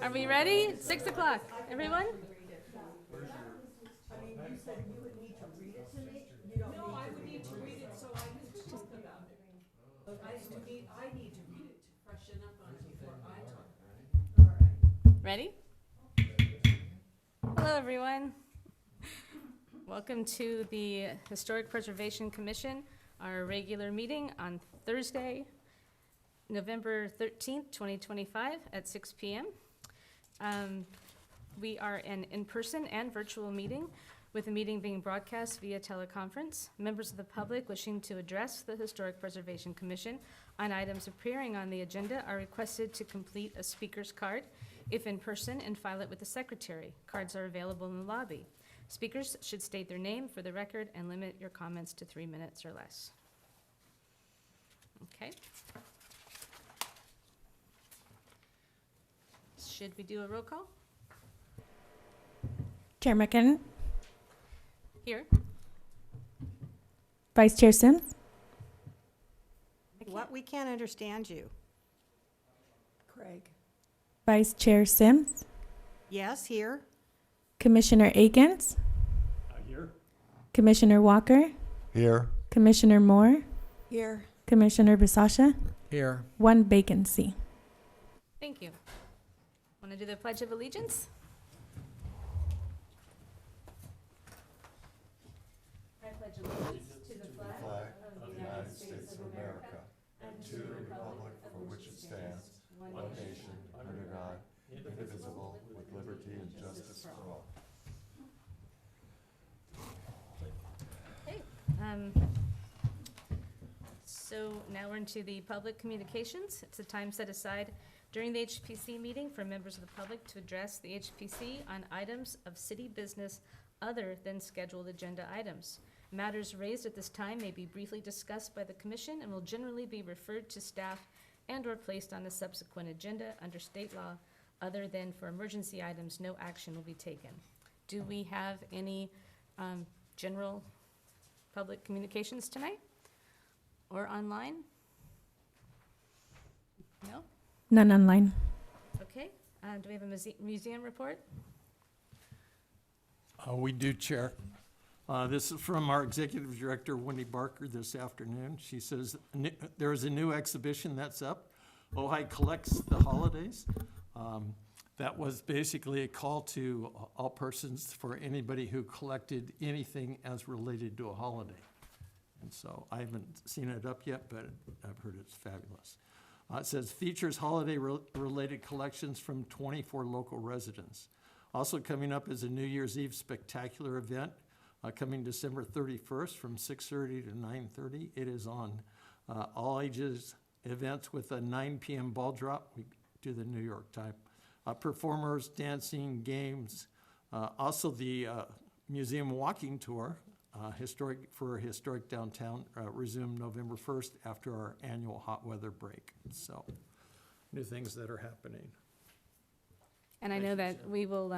Are we ready? 6 o'clock. Everyone? I mean, you said you would need to read it to me? You don't No, I would need need to read it so I can talk about it. I need to read it to freshen up on it before I talk about it. All right. Ready? Hello, everyone. Welcome to the Historic Preservation Commission, our regular meeting on Thursday, November 13th, 2025 at 6 p.m. We are an in-person and virtual meeting, with the meeting being broadcast via teleconference. Members of the public wishing to address the Historic Preservation Commission on items appearing on the agenda are requested to complete a speaker's card, if in person, and file it with the secretary. Cards are available in the lobby. Speakers should state their name for the record and limit your comments to 3 minutes or less. Okay. Should we do a roll call? Chair McKinnon, Here. Vice Chair Sims, What? We can't understand you. Craig. Vice Chair Sims, Yes, here. Commissioner Akins, Here. Commissioner Walker, Here. Commissioner Moore, Here. Commissioner Bisasha, Here. one vacancy. Thank you. Want to do the Pledge of Allegiance? I pledge allegiance to the flag Of the United States of America and to the republic for which it stands, one nation, under God, indivisible, with liberty and justice for all. Okay. So now we're into the public communications. It's a time set aside during the HPC meeting for members of the public to address the HPC on items of city business other than scheduled agenda items. Matters raised at this time may be briefly discussed by the commission and will generally be referred to staff and/or placed on a subsequent agenda under state law. Other than for emergency items, no action will be taken. Do we have any general public communications tonight or online? No? None online. Okay. Do we have a museum report? We do, Chair. This is from our Executive Director, Wendy Barker, this afternoon. She says, there is a new exhibition that's up. Ojai collects the holidays. That was basically a call to all persons for anybody who collected anything as related to a holiday. And so I haven't seen it up yet, but I've heard it's fabulous. It says features holiday-related collections from 24 local residents. Also coming up is a New Year's Eve spectacular event coming December 31st from 6:30 to 9:30. It is on all ages events with a 9 p.m. ball drop. We do the New York time. Performers, dancing, games. Also the museum walking tour, historic downtown, resumed November 1st after our annual hot weather break. So, new things that are happening. And I know that we will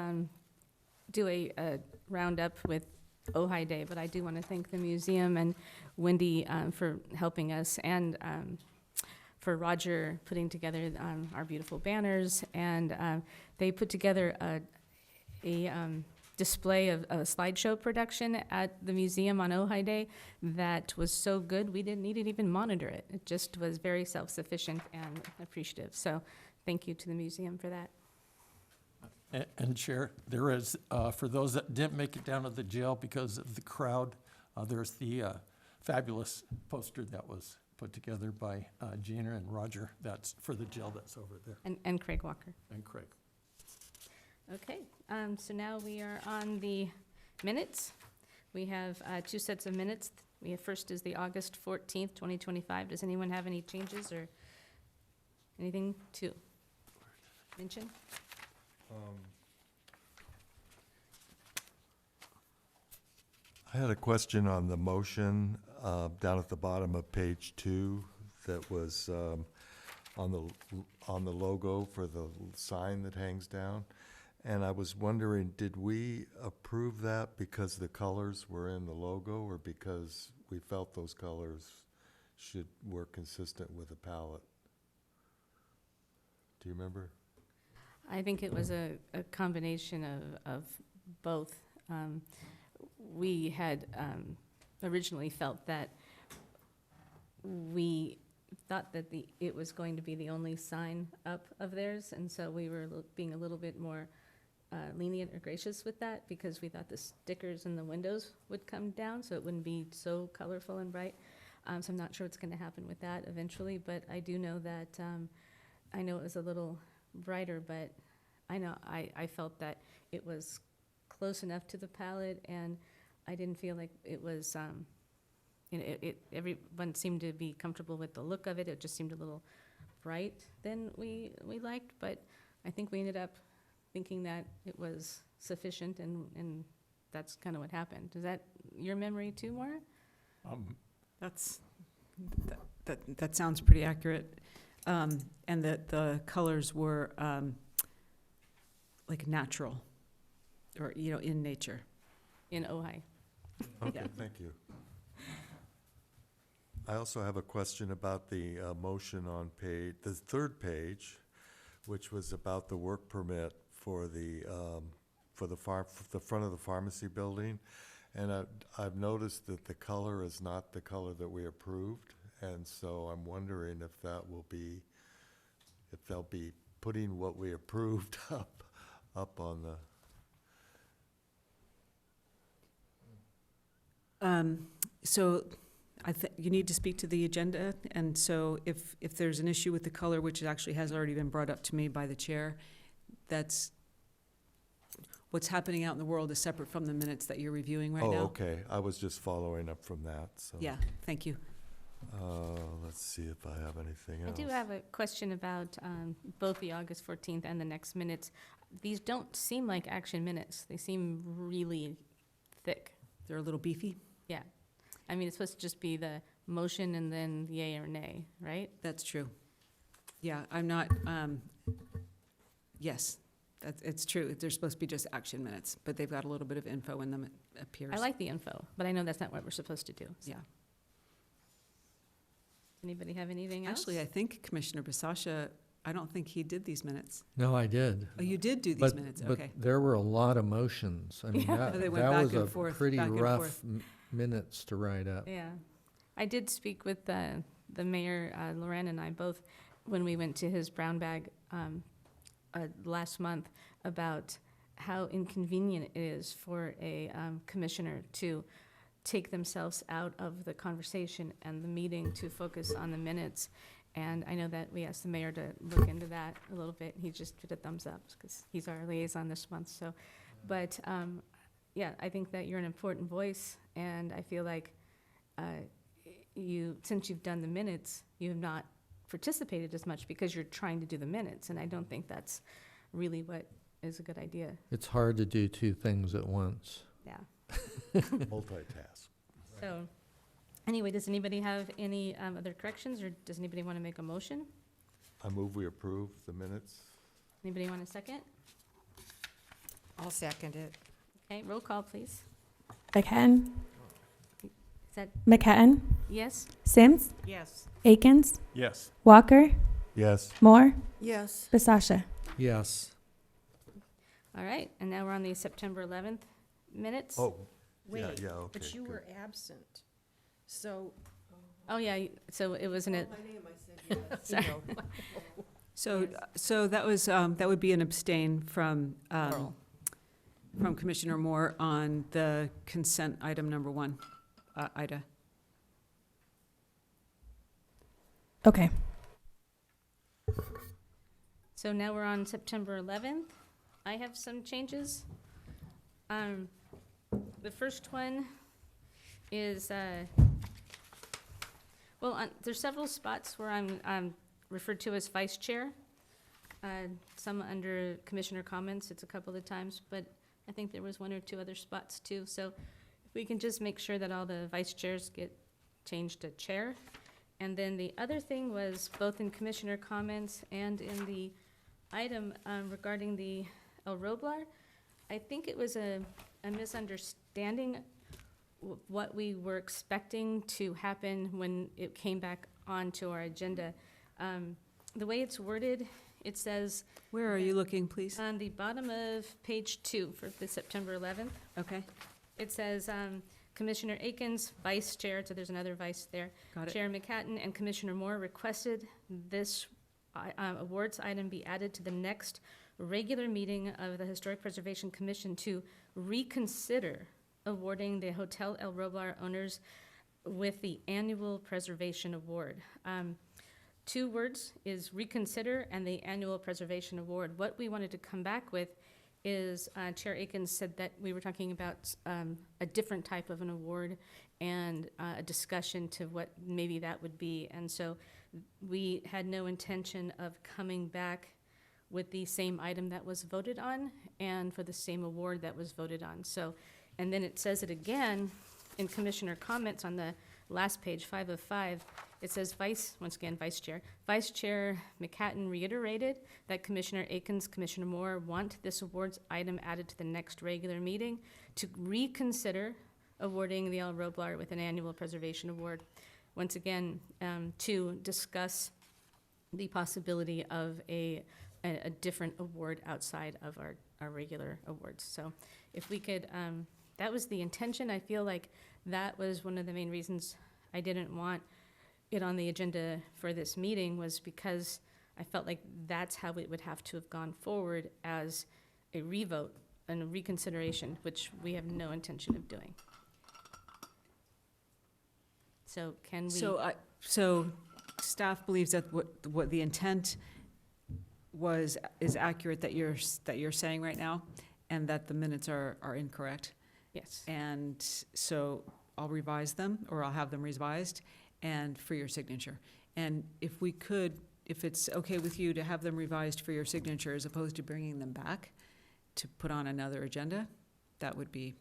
do a roundup with Ojai Day, but I do want to thank the museum and Wendy for helping us, and for Roger putting together our beautiful banners. And they put together a display of a slideshow production at the museum on Ojai Day that was so good we didn't need to even monitor it. It just was very self-sufficient and appreciative. So thank you to the museum for that. And Chair, there is, for those that didn't make it down to the jail because of the crowd, there's the fabulous poster that was put together by Gina and Roger. That's for the jail that's over there. And Craig Walker. And Craig. Okay, so now we are on the minutes. We have two sets of minutes. First is the August 14th, 2025. Does anyone have any changes or anything to mention? I had a question on the motion down at the bottom of page 2 that was on the logo for the sign that hangs down. And I was wondering, did we approve that because the colors were in the logo, or because we felt those colors were consistent with the palette? Do you remember? I think it was a combination of both. We had originally felt that we thought that it was going to be the only sign up of theirs, and so we were being a little bit more lenient or gracious with that, because we thought the stickers in the windows would come down, so it wouldn't be so colorful and bright. So I'm not sure what's gonna happen with that eventually, but I do know that, I know it was a little brighter, but I know, I felt that it was close enough to the palette, and I didn't feel like it was, you know, everyone seemed to be comfortable with the look of it. It just seemed a little bright than we liked, but I think we ended up thinking that it was sufficient, and that's kind of what happened. Is that your memory too, Maura? That sounds pretty accurate. And that the colors were like natural, or, in nature. In Ojai. Okay, Yeah. thank you. I also have a question about the motion on the third page, which was about the work permit for the front of the pharmacy building. And I've noticed that the color is not the color that we approved, and so I'm wondering if they'll be putting what we approved up on the. So you need to speak to the agenda, and so if there's an issue with the color, which actually has already been brought up to me by the chair, that's what's happening out in the world is separate from the minutes that you're reviewing right now. Oh, okay, I was just following up from that, so. Yeah, thank you. Let's see if I have anything else. I do have a question about both the August 14th and the next minutes. These don't seem like action minutes. They seem really thick. They're a little beefy. Yeah. I mean, it's supposed to just be the motion and then yay or nay, right? That's true. Yeah, I'm not, yes, it's true. They're supposed to be just action minutes, but they've got a little bit of info in them, it appears. I like the info, but I know that's not what we're supposed to do. So. Yeah. Anybody have anything else? Actually, I think Commissioner Basasha, I don't think he did these minutes. No, I did. Oh, you did do these But- minutes, But okay. there were a lot of motions. I mean, Yeah. that They went that back was and a forth, pretty back and rough forth. minutes to write up. Yeah. I did speak with the mayor, Loren and I both, when we went to his brown bag last month, about how inconvenient it is for a commissioner to take themselves out of the conversation and the meeting to focus on the minutes. And I know that we asked the mayor to look into that a little bit. He just did a thumbs up because he's our liaison this month. So, but yeah, I think that you're an important voice, and I feel like since you've done the minutes, you have not participated as much because you're trying to do the minutes, and I don't think that's really what is a good idea. It's hard to do two things at once. Yeah. Multitask. So, anyway, does anybody have any other corrections, or does anybody want to make a motion? I move we approve the minutes. Anybody want a second? I'll second it. Okay, roll call, please. McHatton, Is that McHatton, yes? Sims, Yes. Akins, Yes. Walker, Yes. Moore, Yes. Basasha. Yes. All right, and now we're on the September 11th minutes. Oh, yeah, Wait, yeah, okay. but you good. were absent, so. Oh, yeah, so it wasn't it. My name, I said yes. Sorry. So that was, that would be an abstain from Oral. Commissioner Moore on the consent item number 1, Ida. Okay. So now we're on September 11th. I have some changes. The first one is, there's several spots where I'm referred to as vice chair. Some under commissioner comments, it's a couple of times, but I think there was one or two other spots too. So if we can just make sure that all the vice chairs get changed to chair. And then the other thing was both in commissioner comments and in the item regarding the El Roblar. I think it was a misunderstanding what we were expecting to happen when it came back onto our agenda. The way it's worded, it says Where are you looking, please? on the bottom of page 2 for the September 11th, Okay, it says Commissioner Akins, Vice Chair, so there's another vice there. got it. Chair McCatton and Commissioner Moore requested this awards item be added to the next regular meeting of the Historic Preservation Commission to reconsider awarding the Hotel El Roblar owners with the annual preservation award. 2 words is reconsider and the annual preservation award. What we wanted to come back with is Chair Akins said that we were talking about a different type of an award and a discussion to what maybe that would be. And so we had no intention of coming back with the same item that was voted on and for the same award that was voted on. So, and then it says it again in Commissioner comments on the last page, 5 of 5. It says once again, Vice Chair McCatton reiterated that Commissioner Akins, Commissioner Moore want this awards item added to the next regular meeting to reconsider awarding the El Roblar with an annual preservation award. Once again, to discuss the possibility of a different award outside of our regular awards. So if we could, that was the intention. I feel like that was one of the main reasons I didn't want it on the agenda for this meeting, was because I felt like that's how it would have to have gone forward as a revote and a reconsideration, which we have no intention of doing. So can we? So staff believes that what the intent is accurate that you're saying right now, and that the minutes are incorrect. Yes. And so I'll revise them, or I'll have them revised, and for your signature. And if it's okay with you to have them revised for your signature as opposed to bringing them back to put on another agenda, that would be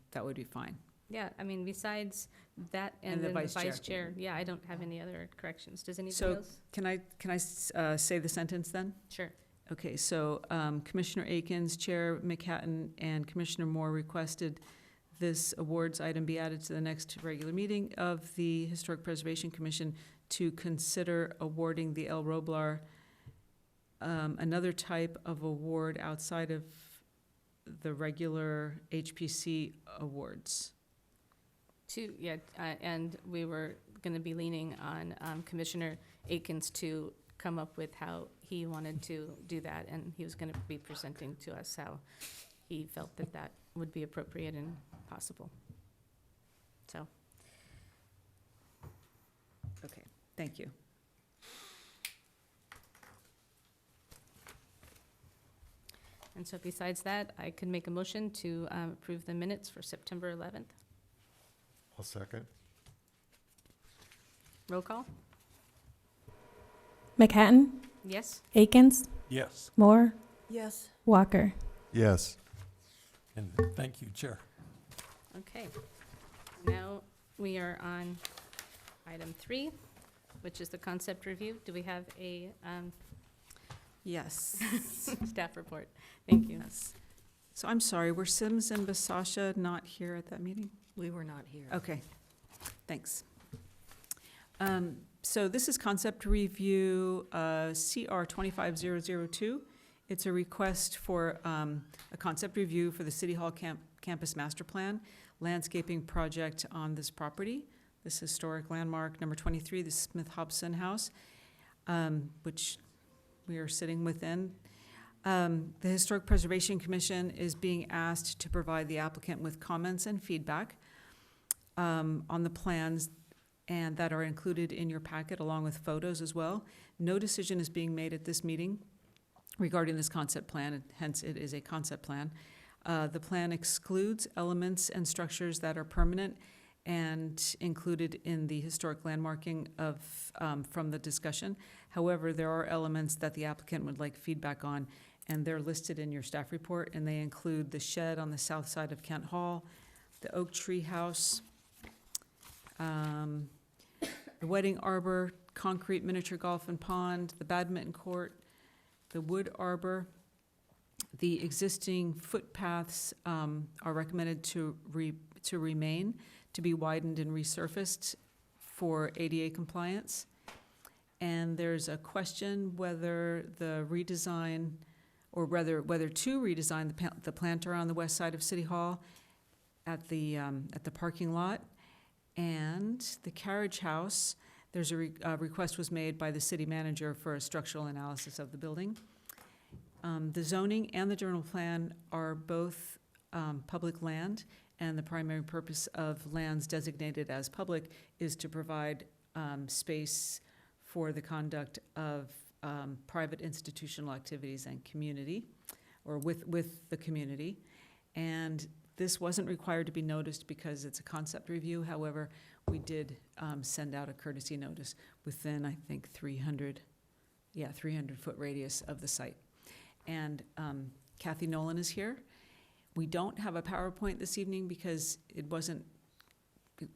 fine. Yeah, I mean, besides that And and the then the vice chair. vice chair, yeah, I don't have any other corrections. Does anybody So- else? Can I say the sentence then? Sure. Okay, so Commissioner Akins, Chair McCatton, and Commissioner Moore requested this awards item be added to the next regular meeting of the Historic Preservation Commission to consider awarding the El Roblar another type of award outside of the regular HPC awards. And we were going to be leaning on Commissioner Akins to come up with how he wanted to do that, and he was going to be presenting to us how he felt that would be appropriate and possible. So, Okay, thank you. and so besides that, I could make a motion to approve the minutes for September 11th. I'll second. Roll call? McCatton, Yes? Akins, Yes. Moore, Yes. Walker. Yes. And thank you, Chair. Okay. Now we are on item 3, which is the concept review. Do we have a Yes. staff report? Thank you. Yes. So I'm sorry, were Sims and Basasha not here at that meeting? We were not here. Okay, thanks. So this is concept review, CR 25002. It's a request for a concept review for the City Hall Campus Master Plan landscaping project on this property, this historic landmark, number 23, the Smith Hobson House, which we are sitting within. The Historic Preservation Commission is being asked to provide the applicant with comments and feedback on the plans, and that are included in your packet along with photos as well. No decision is being made at this meeting regarding this concept plan, and hence it is a concept plan. The plan excludes elements and structures that are permanent and included in the historic landmarking from the discussion. However, there are elements that the applicant would like feedback on, and they're listed in your staff report, and they include the shed on the south side of Kent Hall, the oak tree house, the wedding arbor, concrete miniature golf and pond, the badminton court, the wood arbor, The existing footpaths are recommended to remain, to be widened and resurfaced for ADA compliance. And there's a question whether the redesign, or whether to redesign the planter on the west side of City Hall at the parking lot. And the carriage house, there's a request was made by the city manager for a structural analysis of the building. The zoning and the general plan are both public land, and the primary purpose of lands designated as public is to provide space for the conduct of private institutional activities and community, or with the community. And this wasn't required to be noticed because it's a concept review. However, we did send out a courtesy notice within, I think, 300-foot radius of the site. And Kathy Nolan is here. We don't have a PowerPoint this evening because it wasn't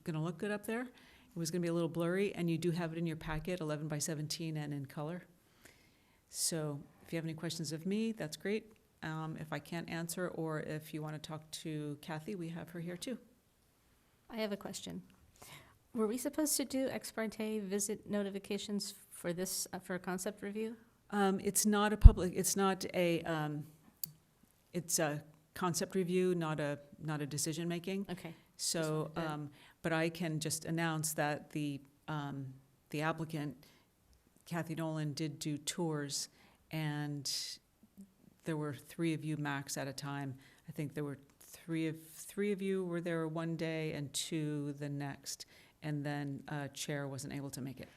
gonna look good up there. It was gonna be a little blurry, and you do have it in your packet, 11 by 17 and in color. So if you have any questions of me, that's great. If I can't answer, or if you wanna talk to Kathy, we have her here too. I have a question. Were we supposed to do ex parte visit notifications for this, for a concept review? It's not a concept review, not a decision-making. Okay. So, wanted to- but I can just announce that the applicant, Kathy Nolan, did do tours, and there were 3 of you max at a time. I think there were three of you were there one day and 2 the next, and then chair wasn't able to make it.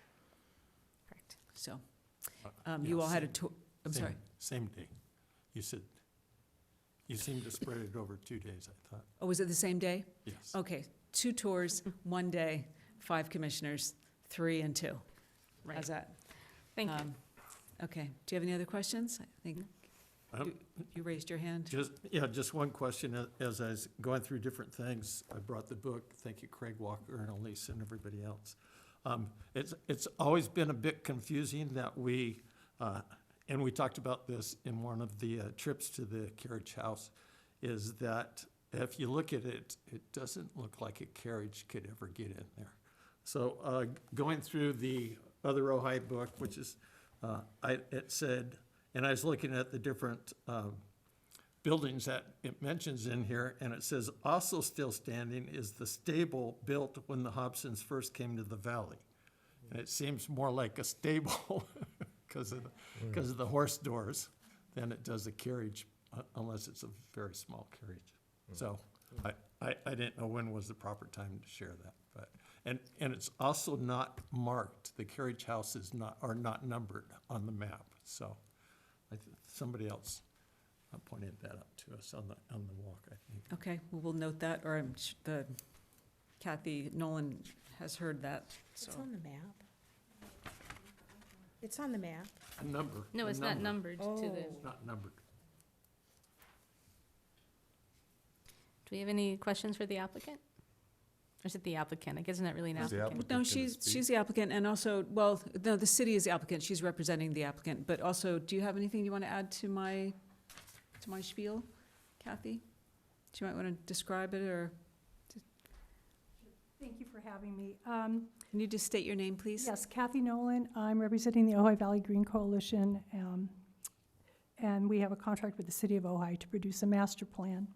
Correct. So, Yeah, you all had a same- tour, I'm same- sorry. Same day. You said, you seemed to spread it over 2 days, I thought. Oh, was it the same day? Yes. Okay, 2 tours, 1 day, 5 commissioners, 3 and 2. Right. How's that? Thank you. Okay, do you have any other questions? I think Um, you raised your hand. Just one question. As I was going through different things, I brought the book. Thank you, Craig Walker and Elise and everybody else. It's always been a bit confusing that and we talked about this in one of the trips to the carriage house, is that if you look at it, it doesn't look like a carriage could ever get in there. So going through the other Ojai book, which is, it said, and I was looking at the different buildings that it mentions in here, and it says, also still standing is the stable built when the Hobsons first came to the valley. And it seems more like a stable because of the horse doors than it does a carriage, unless it's a very small carriage. So I didn't know when was the proper time to share that, but, and it's also not marked. The carriage houses are not numbered on the map, so somebody else pointed that out to us on the walk, I think. Okay, well, we'll note that, or Kathy Nolan has heard that, so. It's on the map. It's on the map. A number. No, a it's not numbered to the, Oh. Not numbered. do we have any questions for the applicant? Or is it the applicant? I guess it's not really an Is the applicant. No, Applicant gonna speak? she's the applicant, and also, well, no, the city is the applicant, she's representing the applicant, but also, do you have anything you want to add to my spiel, Kathy? Do you might want to describe it, or, Thank you for having me. can you just state your name, please? Yes, Kathy Nolan. I'm representing the Ojai Valley Green Coalition, and we have a contract with the city of Ojai to produce a master plan.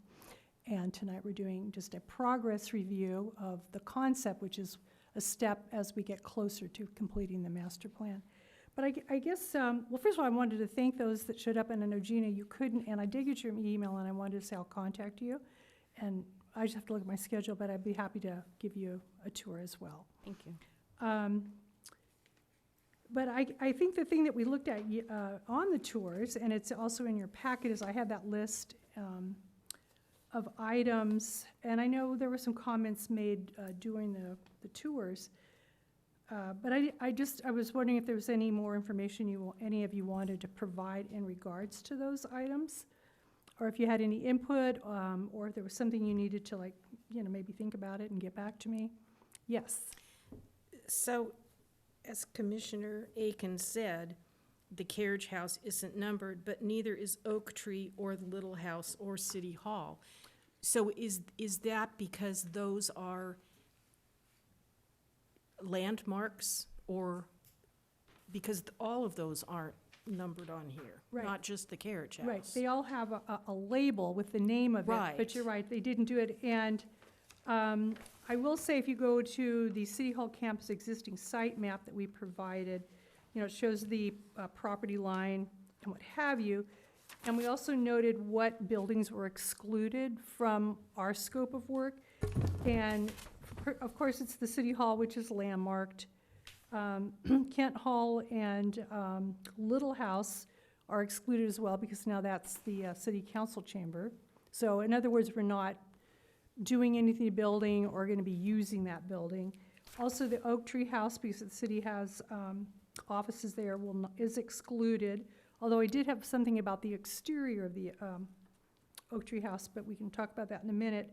And tonight we're doing just a progress review of the concept, which is a step as we get closer to completing the master plan. But I guess, well, first of all, I wanted to thank those that showed up, and I know, Gina, you couldn't, and I did get your email, and I wanted to say I'll contact you. And I just have to look at my schedule, but I'd be happy to give you a tour as well. Thank you. But I think the thing that we looked at on the tours, and it's also in your packet, is I had that list of items, and I know there were some comments made during the tours, but I was wondering if there was any more information any of you wanted to provide in regards to those items, or if you had any input, or if there was something you needed to, like, maybe think about it and get back to me. Yes. So, as Commissioner Aiken said, the carriage house isn't numbered, but neither is Oak Tree or the Little House or City Hall. So is that because those are landmarks, or because all of those aren't numbered on here? Right. Not just the carriage house? Right, they all have a label with the name of it. Right. But you're right, they didn't do it. And I will say, if you go to the City Hall campus existing site map that we provided, you know, it shows the property line and what have you. And we also noted what buildings were excluded from our scope of work. And of course, it's the City Hall, which is landmarked. Kent Hall and Little House are excluded as well, because now that's the city council chamber. So in other words, we're not doing anything to the building or going to be using that building. Also, the Oak Tree House, because the city has offices there, is excluded. Although I did have something about the exterior of the Oak Tree House, but we can talk about that in a minute.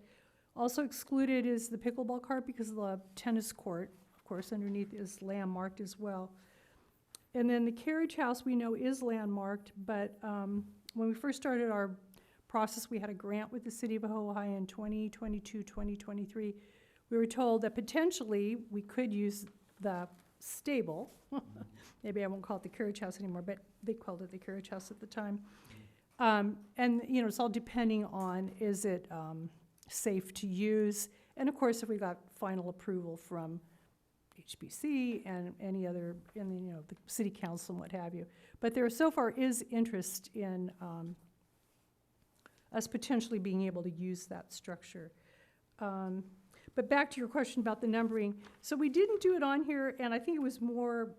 Also excluded is the pickleball court, because of the tennis court, of course, underneath is landmarked as well. And then the carriage house we know is landmarked, but when we first started our process, we had a grant with the city of Ojai in 2022, 2023. We were told that potentially we could use the stable. Maybe I won't call it the carriage house anymore, but they called it the carriage house at the time. And, you know, it's all depending on, is it safe to use? And of course, if we got final approval from HPC and any other, and you know, the city council and what have you. But there so far is interest in us potentially being able to use that structure. But back to your question about the numbering. So we didn't do it on here, and I think it was more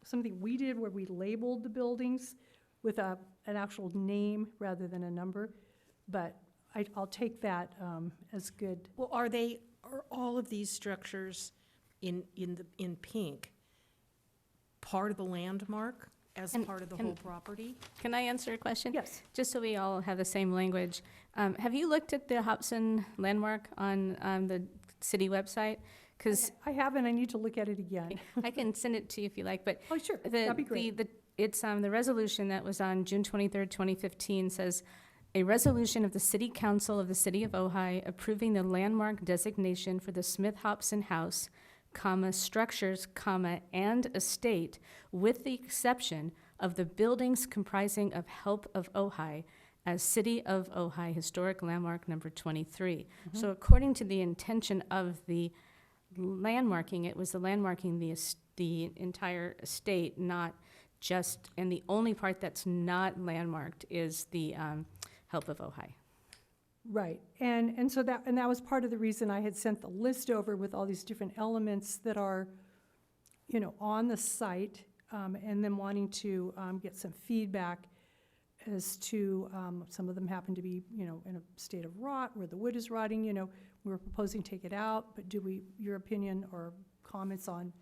something we did where we labeled the buildings with an actual name rather than a number. But I'll take that as good. Well, are all of these structures in pink part of the landmark as And part of the can- whole property? Can I answer a question? Yes. Just so we all have the same language. Have you looked at the Hobson landmark on the city website? Because I haven't, I need to look at it again. I can send it to you if you like, but Oh, sure, the, that'd be great. it's, the resolution that was on June 23rd, 2015 says, "A resolution of the City Council of the City of Ojai approving the landmark designation for the Smith-Hobson House, comma, structures, comma, and estate, with the exception of the buildings comprising of Help of Ojai as City of Ojai Historic Landmark Number 23. So according to the intention of the landmarking, it was the landmarking the entire estate, not just, and the only part that's not landmarked is the Help of Ojai. Right, and so that was part of the reason I had sent the list over with all these different elements that are, you know, on the site, and then wanting to get some feedback as to, some of them happen to be, you know, in a state of rot, where the wood is rotting, you know, we were proposing to take it out, but your opinion or comments on,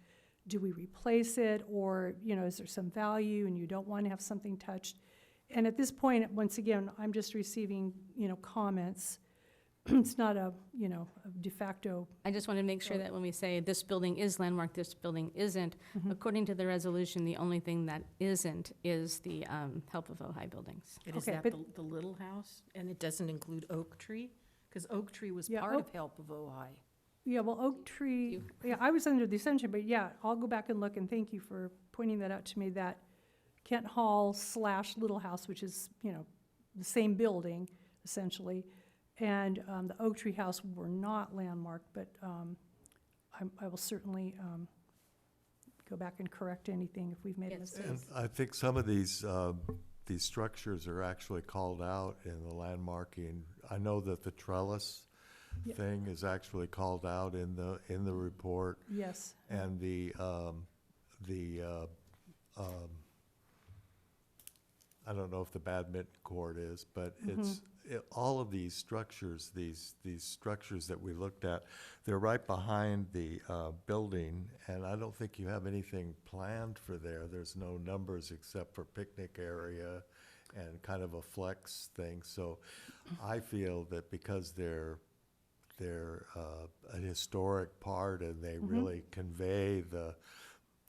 do we replace it, or, you know, is there some value and you don't want to have something touched? And at this point, once again, I'm just receiving, you know, comments. It's not a, you know, a de facto. I just want to make sure that when we say this building is landmarked, this building isn't, Mhm. according to the resolution, the only thing that isn't is the Help of Ojai buildings. And is Okay, that but- the Little House? And it doesn't include Oak Tree? Because Oak Tree was Yeah, part Oak- of Help of Ojai. Yeah, well, Oak Tree, yeah, I was under the assumption, but yeah, I'll go back and look, and thank you for pointing that out to me, that Kent Hall / Little House, which is, you know, the same building, essentially, and the Oak Tree House were not landmarked, but I will certainly go back and correct anything if we've made a Yes. mistake. And I think some of these structures are actually called out in the landmarking. I know that the trellis Yeah. thing is actually called out in the report, Yes, and I don't know if the badminton court is, but all of these structures, these structures that we looked at, they're right behind the building, and I don't think you have anything planned for there. There's no numbers except for picnic area and kind of a flex thing. So I feel that because they're a historic part and they really convey the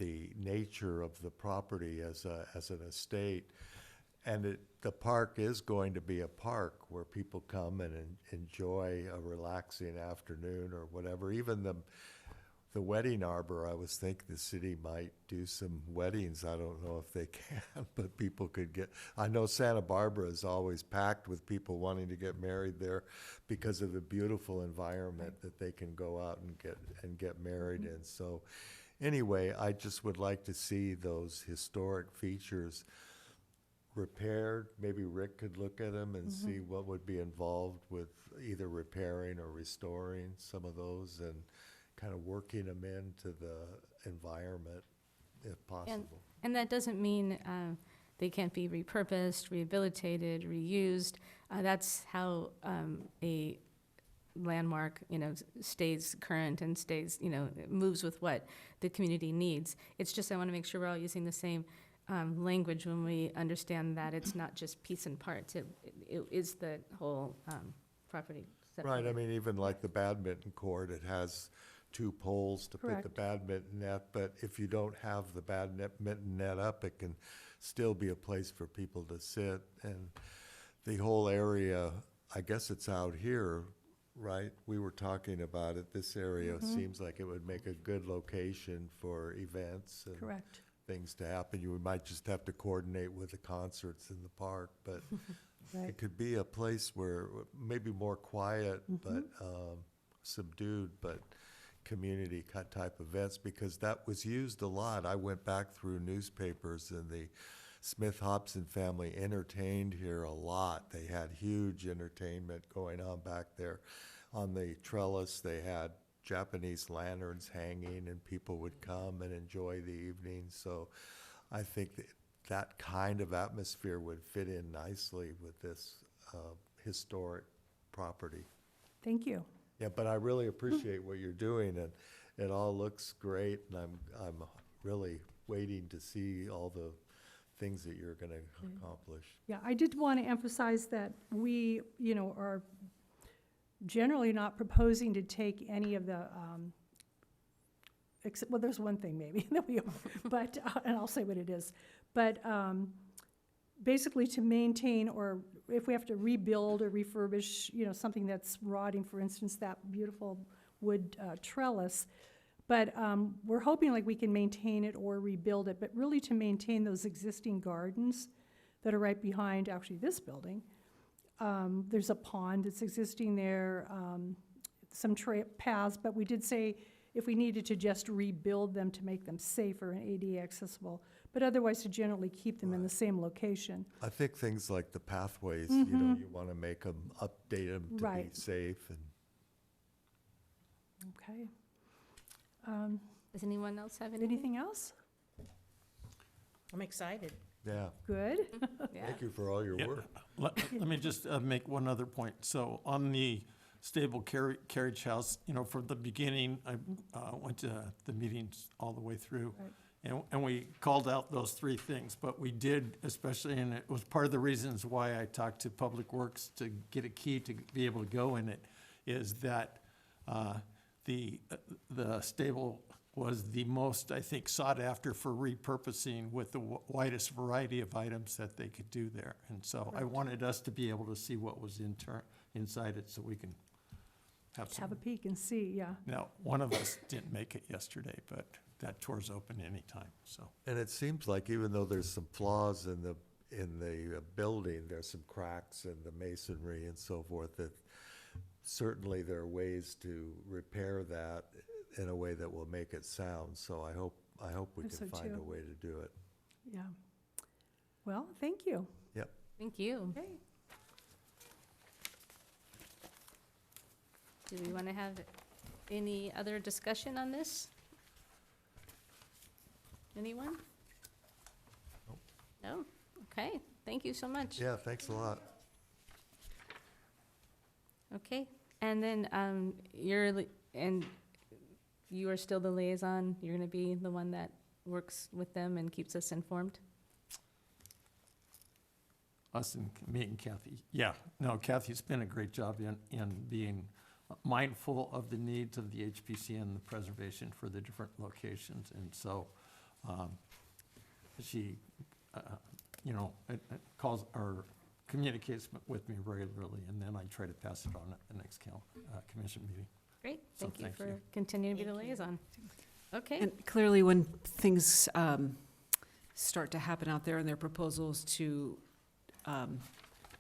the nature of the property as an estate. And the park is going to be a park where people come and enjoy a relaxing afternoon or whatever. Even the wedding arbor, I was thinking the city might do some weddings. I don't know if they can, but people could get, I know Santa Barbara is always packed with people wanting to get married there because of the beautiful environment that they can go out and get married in. So anyway, I just would like to see those historic features repaired. Maybe Rick could look at them and see what would be involved with either repairing or restoring some of those and kind of working them into the environment if possible. And that doesn't mean they can't be repurposed, rehabilitated, reused. That's how a landmark, stays current and stays, moves with what the community needs. It's just I want to make sure we're all using the same language when we understand that it's not just piece and parts. It is the whole property. Right, I mean, even like the badminton court, it has 2 poles to put the Correct. badminton net, but if you don't have the badminton net up, it can still be a place for people to sit. And the whole area, I guess it's out here, right? We were talking about it, this area seems like it would make a good location for events and Correct. things to happen. You might just have to coordinate with the concerts in the park, but Right. it could be a place where maybe more quiet, but subdued, but community type events, because that was used a lot. I went back through newspapers, and the Smith Hobson family entertained here a lot. They had huge entertainment going on back there. On the trellis, they had Japanese lanterns hanging, and people would come and enjoy the evening. So I think that kind of atmosphere would fit in nicely with this historic property. Thank you. Yeah, but I really appreciate what you're doing, and it all looks great, and I'm really waiting to see all the things that you're gonna accomplish. Yeah, I did want to emphasize that we, are generally not proposing to take any of the, except, well, there's one thing maybe that we are, but, and I'll say what it is. But basically to maintain, or if we have to rebuild or refurbish, something that's rotting, for instance, that beautiful wood trellis. But we're hoping like we can maintain it or rebuild it, but really to maintain those existing gardens that are right behind actually this building. There's a pond that's existing there, some paths, but we did say if we needed to just rebuild them to make them safer and ADA accessible, but otherwise to generally keep them in the same location. I think things like the pathways, you wanna make them, update them to be Right. safe, and Okay. Does anyone else have Anything else? I'm excited. yeah, Good. Yeah. thank you for all your Yeah. work. Let me just make one other point. So on the stable carriage house, from the beginning, I went to the meetings all the way through. Right. And we called out those 3 things, but we did, especially, and it was part of the reasons why I talked to Public Works to get a key to be able to go in it, is that the stable was the most, I think, sought after for repurposing with the widest variety of items that they could do there. And so I wanted us to be able to see what was inside it so we can have some. Have a peek and see, yeah. Now, one of us didn't make it yesterday, but that tour's open anytime, so. And it seems like even though there's some flaws in the building, there's some cracks in the masonry and so forth, that certainly there are ways to repair that in a way that will make it sound. So I hope we Hope so, can find a too. way to do it. Yeah. Well, thank you. Thank you. Okay. Do we want to have any other discussion on this? Anyone? Nope. No? Okay, thank you so much. Yeah, thanks a lot. Okay, and then you are still the liaison? You're going to be the one that works with them and keeps us informed? Us and me and Kathy. Yeah, no, Kathy's been a great job in being mindful of the needs of the HPC and the preservation for the different locations. And so She, you know, calls or communicates with me regularly, and then I try to pass it on at the next commission meeting. Great, So thank you thank for you. continuing to be the liaison. Okay, And clearly, when things start to happen out there and there are proposals to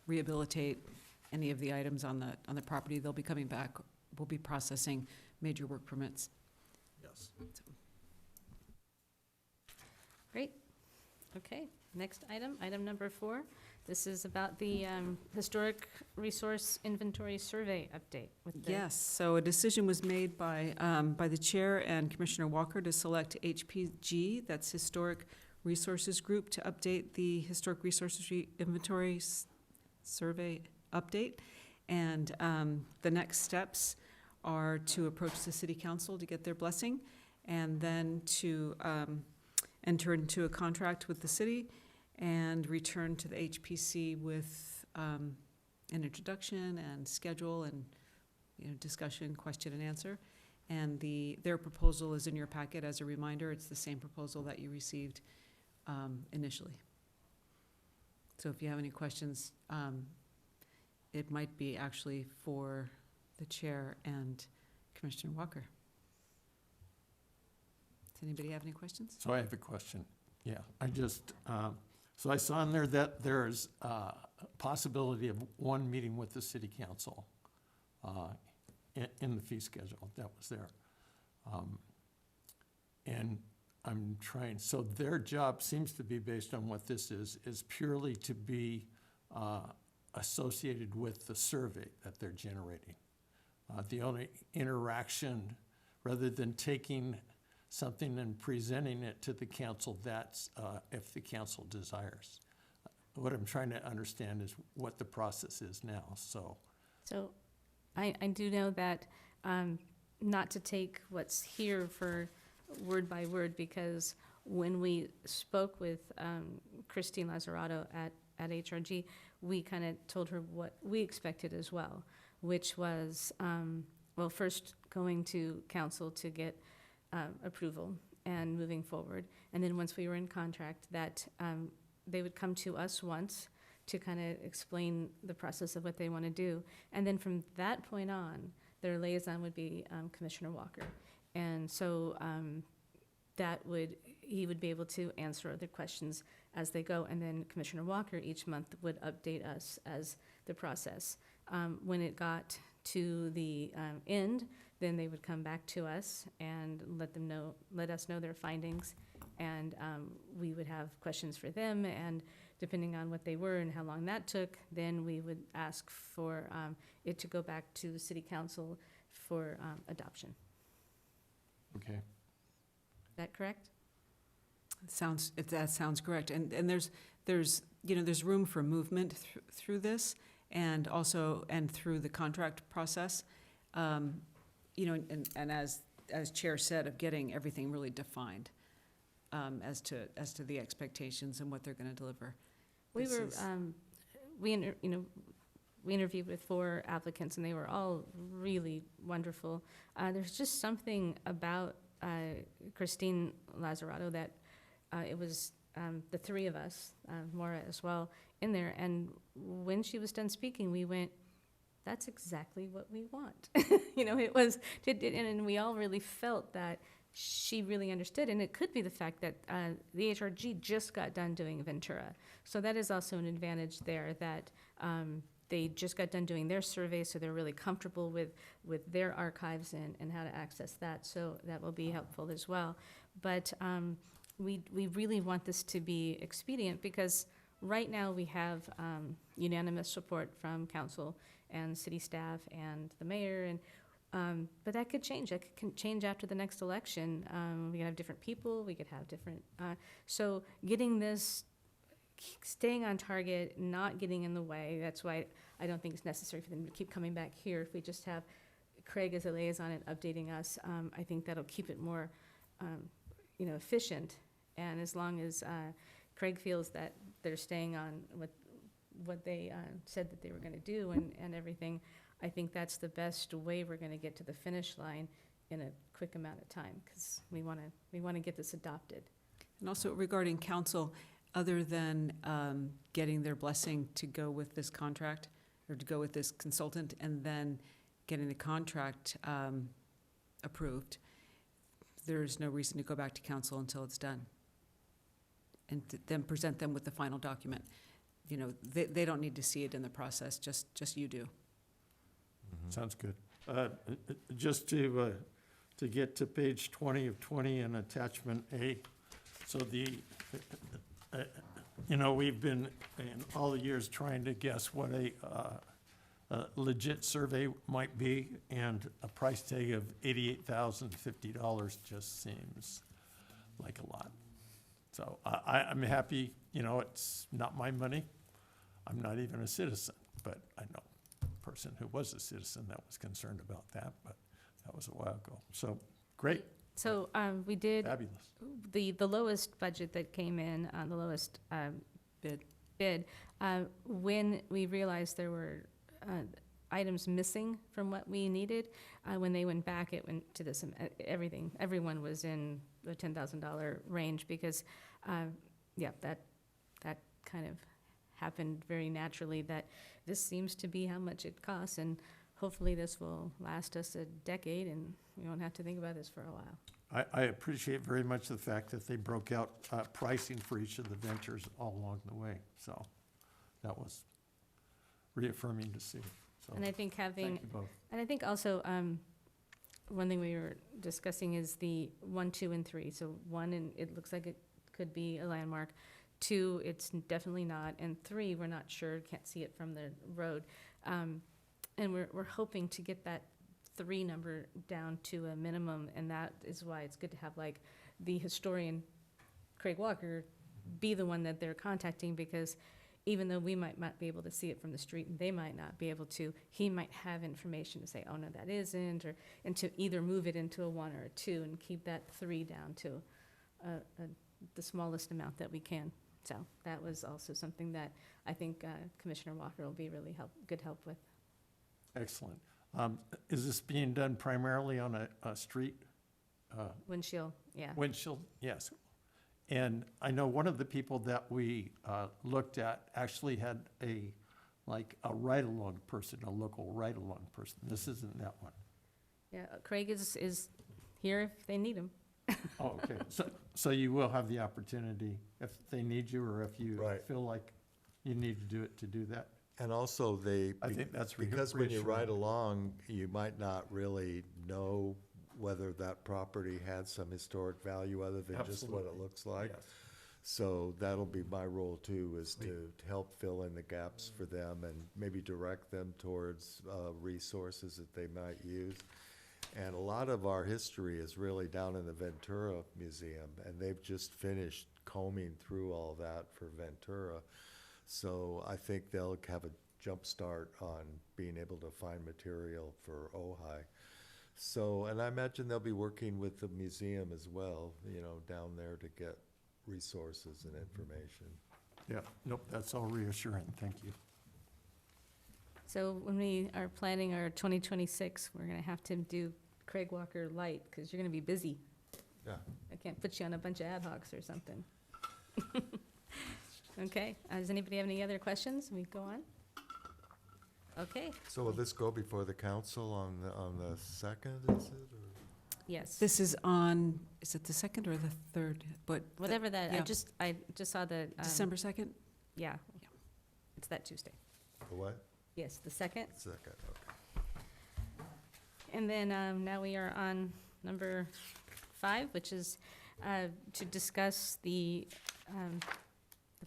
rehabilitate any of the items on the property, they'll be coming back. We'll be processing major work permits. Yes. great. Okay, next item, item number 4. This is about the Historic Resource Inventory Survey update with the. Yes, so a decision was made by the chair and Commissioner Walker to select HPG, that's Historic Resources Group, to update the Historic Resources Inventory Survey update. And the next steps are to approach the city council to get their blessing, and then to enter into a contract with the city and return to the HPC with an introduction and schedule and, you know, discussion, question and answer. And their proposal is in your packet as a reminder. It's the same proposal that you received initially. So if you have any questions, it might be actually for the chair and Commissioner Walker. Does anybody have any questions? So I have a question. Yeah, I just, so I saw in there that there's a possibility of one meeting with the city council in the fee schedule that was there. And I'm trying, so their job seems to be, based on what this is purely to be associated with the survey that they're generating. The only interaction, rather than taking something and presenting it to the council, that's if the council desires. What I'm trying to understand is what the process is now, so. So I do know that, not to take what's here for word by word, because when we spoke with Christine Lazzarato at HRG, we kind of told her what we expected as well, which was, well, first going to council to get approval and moving forward. And then once we were in contract, that they would come to us once to kind of explain the process of what they want to do. And then from that point on, their liaison would be Commissioner Walker. And so he would be able to answer other questions as they go. And then Commissioner Walker each month would update us as the process. When it got to the end, then they would come back to us and let us know their findings. And we would have questions for them, and depending on what they were and how long that took, then we would ask for it to go back to the city council for adoption. Okay. Is that correct? If that sounds correct. And there's room for movement through this, and also, and through the contract process. And as Chair said, of getting everything really defined as to the expectations and what they're going to deliver. We This were, is- we interviewed with 4 applicants, and they were all really wonderful. There's just something about Christine Lazzarato that it was the 3 of us, Maura as well, in there. And when she was done speaking, we went, that's exactly what we want. It was, and we all really felt that she really understood. And it could be the fact that the HRG just got done doing Ventura. So that is also an advantage there, that they just got done doing their survey, so they're really comfortable with their archives and how to access that. So that will be helpful as well. But we really want this to be expedient, because right now we have unanimous support from council and city staff and the mayor, and but that could change. That can change after the next election. We could have different people. We could have different. So getting this, staying on target, not getting in the way. That's why I don't think it's necessary for them to keep coming back here. If we just have Craig as a liaison and updating us, I think that'll keep it more, efficient. And as long as Craig feels that they're staying on what they said that they were going to do and everything, I think that's the best way we're going to get to the finish line in a quick amount of time, because we want to get this adopted. And also regarding council, other than getting their blessing to go with this contract, or to go with this consultant, and then getting the contract approved, there's no reason to go back to council until it's done. And then present them with the final document. You know, they don't need to see it in the process, just you do. Sounds good. Just to get to page 20 of 20 in attachment A, so we've been in all the years trying to guess what a legit survey might be, and a price tag of $88,050 just seems like a lot. So I'm happy, it's not my money. I'm not even a citizen, but I know a person who was a citizen that was concerned about that, but that was a while ago. So, great, So we did, fabulous. the lowest budget that came in, the lowest bid, when we realized there were items missing from what we needed, when they went back, it went to this, everyone was in the $10,000 range, because, that kind of happened very naturally, that this seems to be how much it costs, and hopefully this will last us a decade, and we won't have to think about this for a while. I appreciate very much the fact that they broke out pricing for each of the ventures all along the way. So that was reaffirming to see. So And I think having, thank you both. and I think also, one thing we were discussing is the 1, 2, and 3. So 1, and it looks like it could be a landmark. 2, it's definitely not. And 3, we're not sure, can't see it from the road. And we're hoping to get that 3 number down to a minimum, and that is why it's good to have like the historian, Craig Walker, be the one that they're contacting, because even though we might not be able to see it from the street and they might not be able to, he might have information to say, oh no, that isn't, and to either move it into a 1 or a 2 and keep that 3 down to the smallest amount that we can. So that was also something that I think Commissioner Walker will be really good help with. Excellent. Is this being done primarily on a street? Windshield, yeah. Windshield, yes. And I know one of the people that we looked at actually had a ride-along person, a local ride-along person. This isn't that one. Yeah, Craig is here if they need him. Oh, okay. So you will have the opportunity if they need you, or if you Right. feel like you need to do that. And also I think that's because when you reassuring. ride along, you might not really know whether that property had some historic value other than just what it Absolutely. looks like. Yes. So that'll be my role too, is Sweet. to help fill in the gaps for them and maybe direct them towards resources that they might use. And a lot of our history is really down in the Ventura Museum, and they've just finished combing through all that for Ventura. So I think they'll have a jump start on being able to find material for Ojai. So, and I imagine they'll be working with the museum as well, down there to get resources and information. Yeah, nope, that's all reassuring. Thank you. So when we are planning our 2026, we're going to have to do Craig Walker light, because you're going to be busy. Yeah. I can't put you on a bunch of ad hocs or something. Okay, does anybody have any other questions? We go on? Okay, So will this go before the council on the 2nd, is it? Or? yes. Is it the 2nd or the 3rd? But Whatever that, yeah. I just saw the. December 2nd? Yeah, it's that Tuesday. The what? Yes, the 2nd. 2nd, okay. And then now we are on number 5, which is to discuss the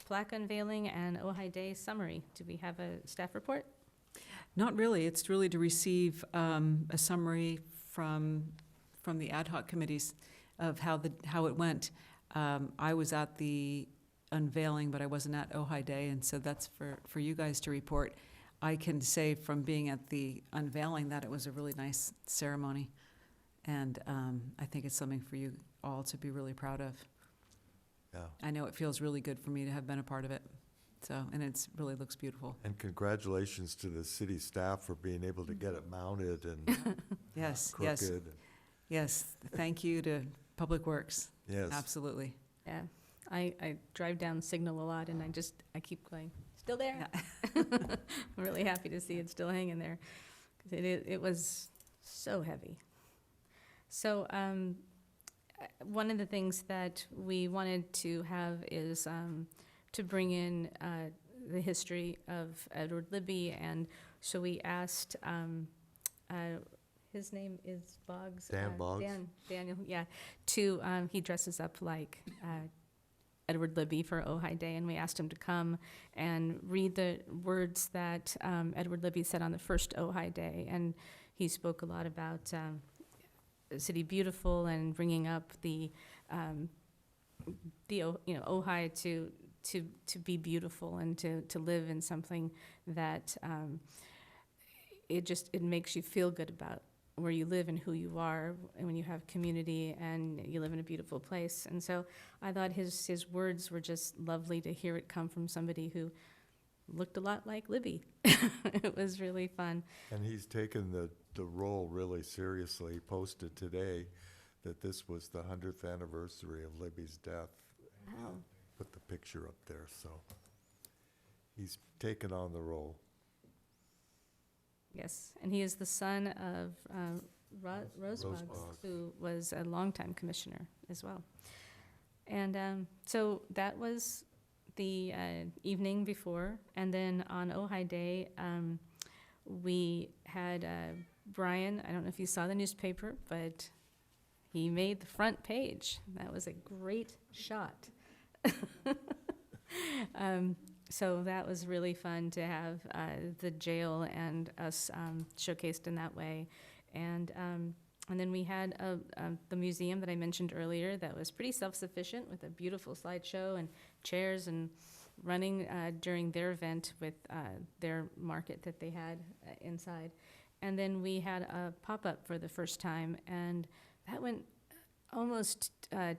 plaque unveiling and Ojai Day summary. Do we have a staff report? Not really. It's really to receive a summary from the ad hoc committees of how it went. I was at the unveiling, but I wasn't at Ojai Day, and so that's for you guys to report. I can say from being at the unveiling that it was a really nice ceremony, and I think it's something for you all to be really proud of. Yeah. I know it feels really good for me to have been a part of it, so, and it's really looks beautiful. And congratulations to the city staff for being able to get it mounted and Yes, crooked. yes, yes. Thank you to Public Works. Yes. Absolutely. Yeah, I drive down Signal a lot, and I keep going, still there? I'm really happy to see it still hanging there, 'cause it was so heavy. So, one of the things that we wanted to have is to bring in the history of Edward Libby, and so we asked, his name is Boggs. Dan Boggs. Daniel, yeah, he dresses up like Edward Libby for Ojai Day, and we asked him to come and read the words that Edward Libby said on the first Ojai Day, and he spoke a lot about City Beautiful and bringing up the Ojai to be beautiful and to live in something that it makes you feel good about where you live and who you are, and when you have community and you live in a beautiful place. And so I thought his words were just lovely to hear it come from somebody who looked a lot like Libby. It was really fun. And he's taken the role really seriously. He posted today that this was the 100th anniversary of Libby's death. Wow. Put the picture up there, so he's taken on the role. Yes, and he is the son of Rose Boggs, Boggs. who was a longtime commissioner as well. And so that was the evening before, and then on Ojai Day, we had Brian, I don't know if you saw the newspaper, but he made the front page. That was a great shot. So that was really fun to have the jail and us showcased in that way. And then we had the museum that I mentioned earlier that was pretty self-sufficient with a beautiful slideshow and chairs and running during their event with their market that they had inside. And then we had a pop-up for the first time, and that went almost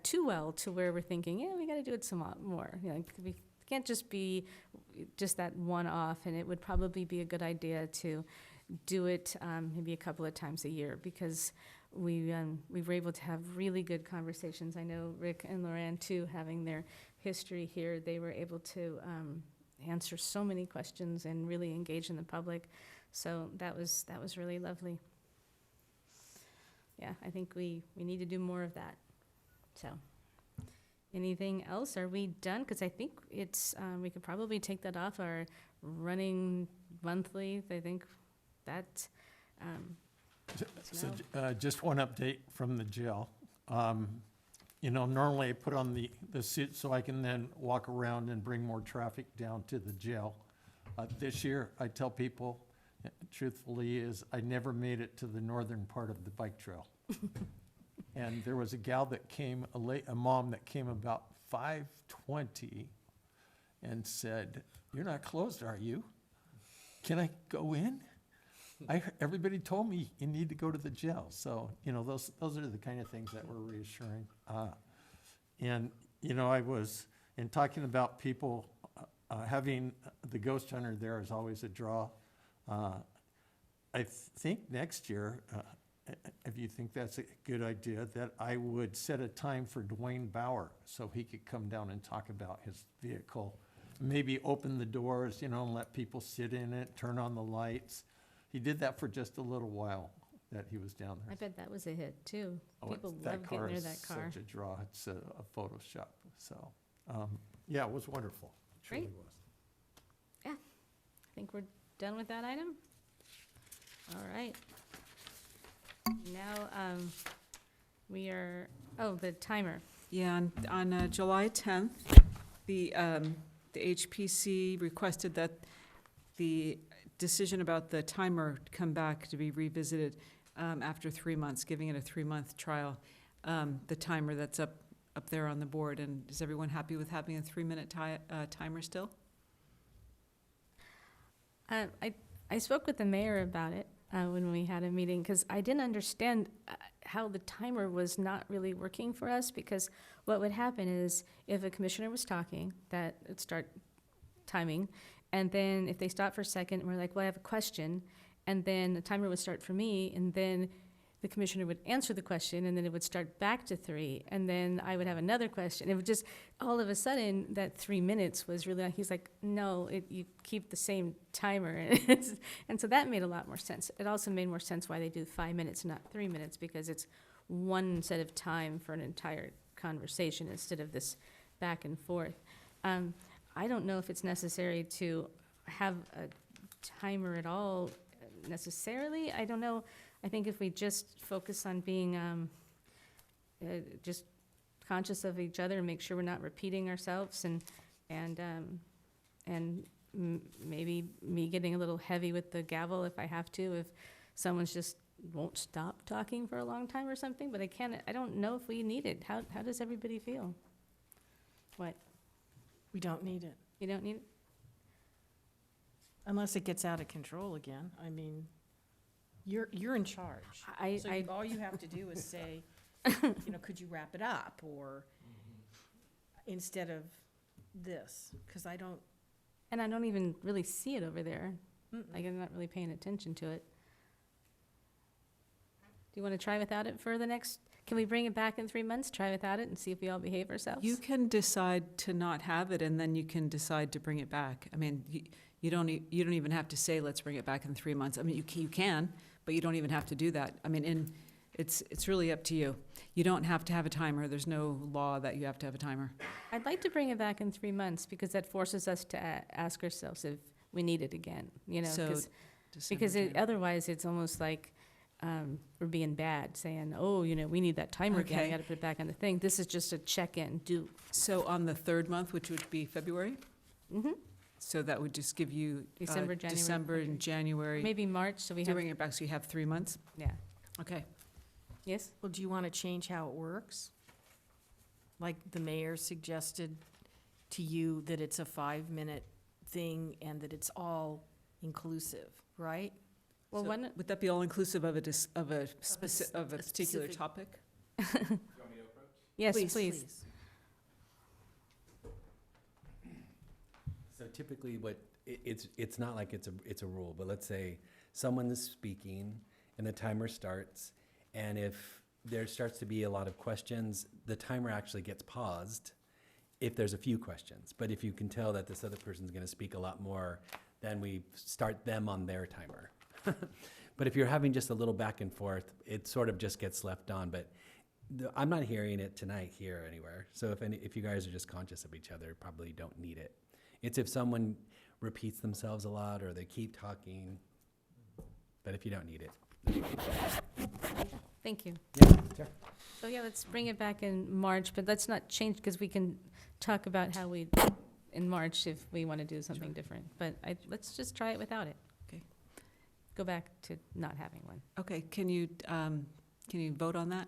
too well to where we're thinking, yeah, we got to do it some more. We can't just be just that one-off, and it would probably be a good idea to do it maybe a couple of times a year, because we were able to have really good conversations. I know Rick and Loran, too, having their history here, they were able to answer so many questions and really engage in the public. So that was really lovely. Yeah, I think we need to do more of that. So, anything else? Are we done? Because I think it's we could probably take that off our running monthly. I think that. So, just one update from the jail. Normally I put on the suit so I can then walk around and bring more traffic down to the jail. This year, I tell people, truthfully, is I never made it to the northern part of the bike trail. And there was a gal that came, a mom that came about 5:20 and said, "You're not closed, are you? Can I go in?" Everybody told me you need to go to the jail. So, those are the kind of things that were reassuring. And I was, in talking about people, having the ghost hunter there is always a draw. I think next year, if you think that's a good idea, that I would set a time for Dwayne Bauer so he could come down and talk about his vehicle. Maybe open the doors, and let people sit in it, turn on the lights. He did that for just a little while that he was down there. I bet that was a hit, too. People That love getting near that car. Such a draw. It's a Photoshop. So, yeah, it was wonderful. It truly Great. was. I think we're done with that item. All right. Now, we are, the timer. Yeah, on July 10th, the HPC requested that the decision about the timer come back to be revisited after 3 months, giving it a 3-month trial. The timer that's up there on the board, and is everyone happy with having a 3-minute timer still? I spoke with the mayor about it when we had a meeting, because I didn't understand how the timer was not really working for us, because what would happen is if a commissioner was talking, that would start timing, and then if they stopped for a second and we're like, well, I have a question, and then the timer would start for me, and then the commissioner would answer the question, and then it would start back to 3, and then I would have another question. It would just, all of a sudden, that 3 minutes was really, he's like, no, you keep the same timer. And so that made a lot more sense. It also made more sense why they do 5 minutes, not 3 minutes, because it's one set of time for an entire conversation instead of this back and forth. I don't know if it's necessary to have a timer at all necessarily. I don't know. I think if we just focus on being just conscious of each other and make sure we're not repeating ourselves, and maybe me getting a little heavy with the gavel if I have to, if someone's just won't stop talking for a long time or something, but I don't know if we need it. How does everybody feel? What? We don't need it, You don't need it? unless it gets out of control again. I mean, you're in charge. So all you have to do is say, could you wrap it up, or instead of this, because I don't. And I don't even really see it over there. Mm-mm. Like, I'm not really paying attention to it. Do you want to try without it for the next, can we bring it back in 3 months, try without it, and see if we all behave ourselves? You can decide to not have it, and then you can decide to bring it back. I mean, you don't even have to say, let's bring it back in 3 months. I mean, you can, but you don't even have to do that. I mean, it's really up to you. You don't have to have a timer. There's no law that you have to have a timer. I'd like to bring it back in 3 months, because that forces us to ask ourselves if we need it again, So, 'cause- December, because January. otherwise it's almost like we're being bad, saying, oh, we need that timer again, Okay. we got to put it back on the thing. This is just a check-in, do. So on the third month, which would be February, Mm-hmm. so that would just give you December, January, December and February. January. Maybe March, so we To have, bring it back, so you have 3 months? yeah. Okay. Yes? Well, do you want to change how it works? Like the mayor suggested to you that it's a 5-minute thing and that it's all inclusive, right? Well, So one, would that be all-inclusive of a particular specific- topic? yes, please. So typically it's not like it's a rule, but let's say someone is speaking and the timer starts, and if there starts to be a lot of questions, the timer actually gets paused if there's a few questions. But if you can tell that this other person's gonna speak a lot more, then we start them on their timer. But if you're having just a little back and forth, it sort of just gets left on, but I'm not hearing it tonight here anywhere. So if you guys are just conscious of each other, probably don't need it. It's if someone repeats themselves a lot or they keep talking, but if you don't need it. Thank you. Yeah, sure. So, yeah, let's bring it back in March, but let's not change, because we can talk about how in March, if we want to do something different. But let's just try it without it. Okay. Go back to not having one. Okay, can you vote on that?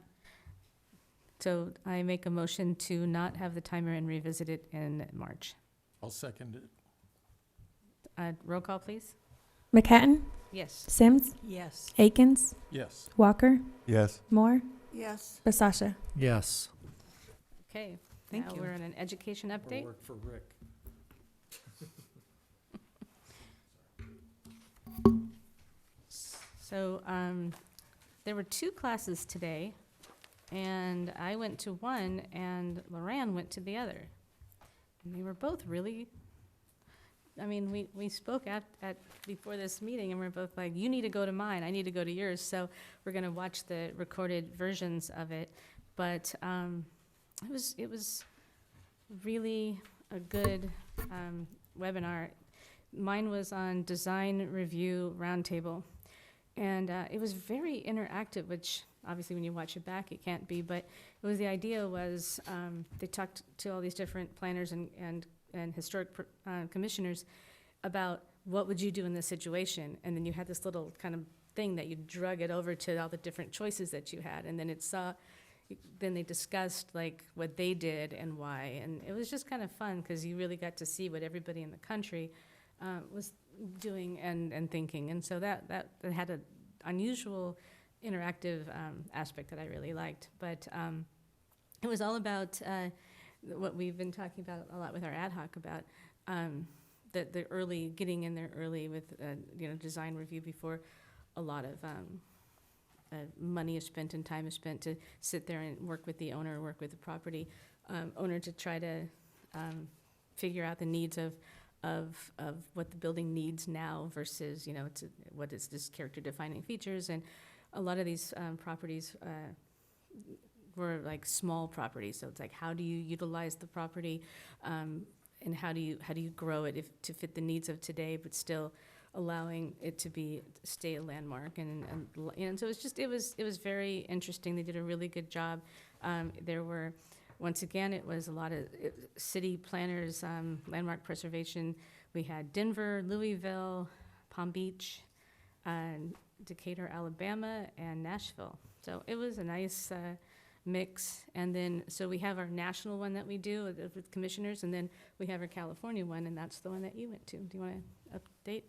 So I make a motion to not have the timer and revisit it in March. I'll second it. Roll call, please. McHatton, Yes. Sims, Yes. Akins, Yes. Walker, Yes. Moore, Yes. Basasha. Yes. Okay. Thank Now you. we're in an education More update. work for Rick. So there were 2 classes today, and I went to one, and Loran went to the other. And they were both really, I mean, we spoke at before this meeting, and we're both like, you need to go to mine, I need to go to yours. So we're going to watch the recorded versions of it. But it was really a good webinar. Mine was on design review roundtable. And it was very interactive, which obviously when you watch it back, it can't be. But it was, the idea was they talked to all these different planners and historic commissioners about what would you do in this situation. And then you had this little kind of thing that you drug it over to all the different choices that you had. And then then they discussed like what they did and why. And it was just kind of fun, because you really got to see what everybody in the country was doing and thinking. And so that had an unusual interactive aspect that I really liked. But it was all about what we've been talking about a lot with our ad hoc, about the early, getting in there early with design review before a lot of money is spent and time is spent to sit there and work with the owner, work with the property owner to try to figure out the needs of what the building needs now versus, what is this character defining features. And a lot of these properties were like small properties. So it's like, how do you utilize the property? And how do you grow it to fit the needs of today, but still allowing it to stay a landmark? And so it was very interesting. They did a really good job. There were, once again, it was a lot of city planners, landmark preservation. We had Denver, Louisville, Palm Beach, Decatur, Alabama, and Nashville. So it was a nice mix. And then, so we have our national one that we do with commissioners, and then we have our California one, and that's the one that you went to. Do you want to update?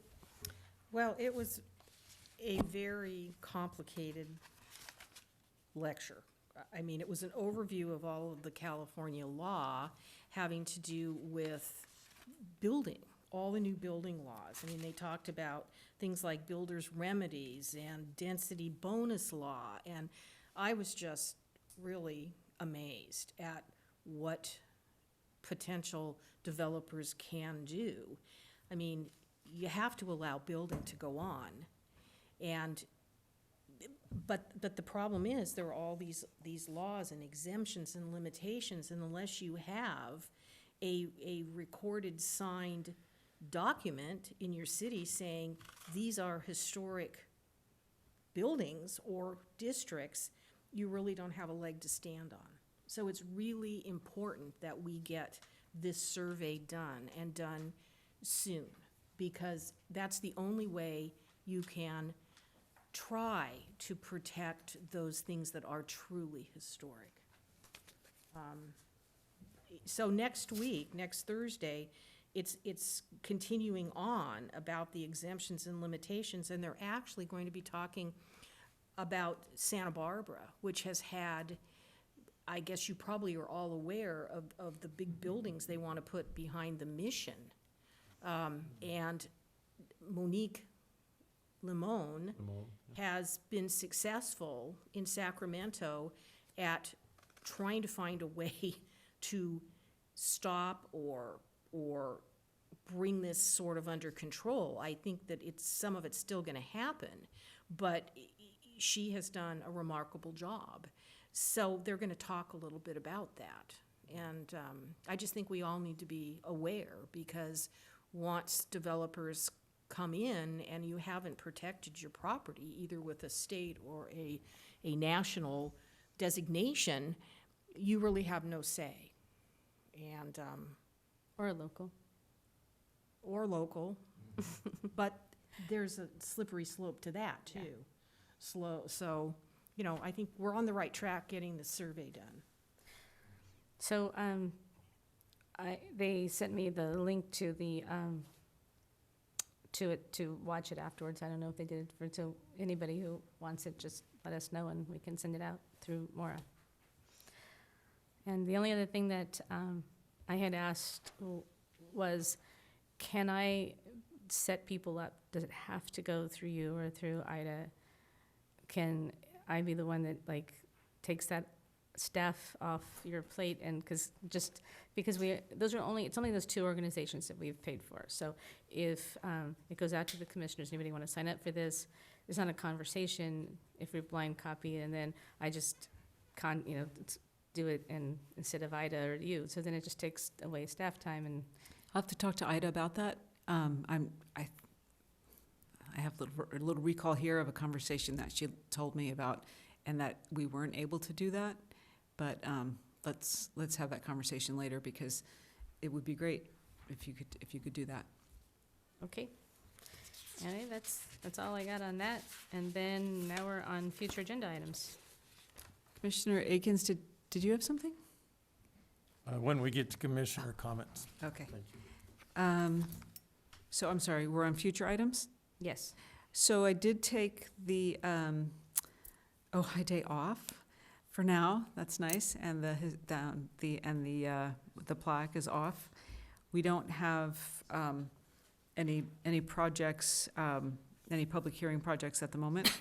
Well, it was a very complicated lecture. I mean, it was an overview of all of the California law having to do with building, all the new building laws. I mean, they talked about things like builder's remedies and density bonus law, and I was just really amazed at what potential developers can do. I mean, you have to allow building to go on, but the problem is there are all these laws and exemptions and limitations, and unless you have a recorded, signed document in your city saying these are historic buildings or districts, you really don't have a leg to stand on. So it's really important that we get this survey done, and done soon, because that's the only way you can try to protect those things that are truly historic. So next week, next Thursday, it's continuing on about the exemptions and limitations, and they're actually going to be talking about Santa Barbara, which has had, I guess you probably are all aware of the big buildings they want to put behind the Mission. And Monique Limon has been successful in Sacramento at trying to find a way to stop or bring this sort of under control. I think that some of it's still going to happen, but she has done a remarkable job. So they're going to talk a little bit about that. And I just think we all need to be aware, because once developers come in and you haven't protected your property, either with a state or a national designation, you really have no say. And Or local. or local, but there's a slippery slope to that too. So, I think we're on the right track getting the survey done. So, they sent me the link to the, to watch it afterwards. I don't know if they did it so anybody who wants it, just let us know and we can send it out through Maura. And the only other thing that, I had asked was, can I set people up? Does it have to go through you or through Ida? Can I be the one that takes that staff off your plate? And because it's only those two organizations that we've paid for. So if it goes out to the commissioners, anybody want to sign up for this? It's not a conversation if we blind copy, and then I just do it instead of Ida or you. So then it just takes away staff time. And I'll have to talk to Ida about that. I have a little recall here of a conversation that she told me about, and that we weren't able to do that. But let's have that conversation later, because it would be great if you could do that. okay. Anyway, that's all I got on that. And then now we're on future agenda items. Commissioner Akins, did you have something? When we get to commissioner comments. Okay. Thank you. So I'm sorry, we're on future items? Yes. So I did take the Ojai Day off for now. That's nice, and the plaque is off. We don't have any projects, any public hearing projects at the moment.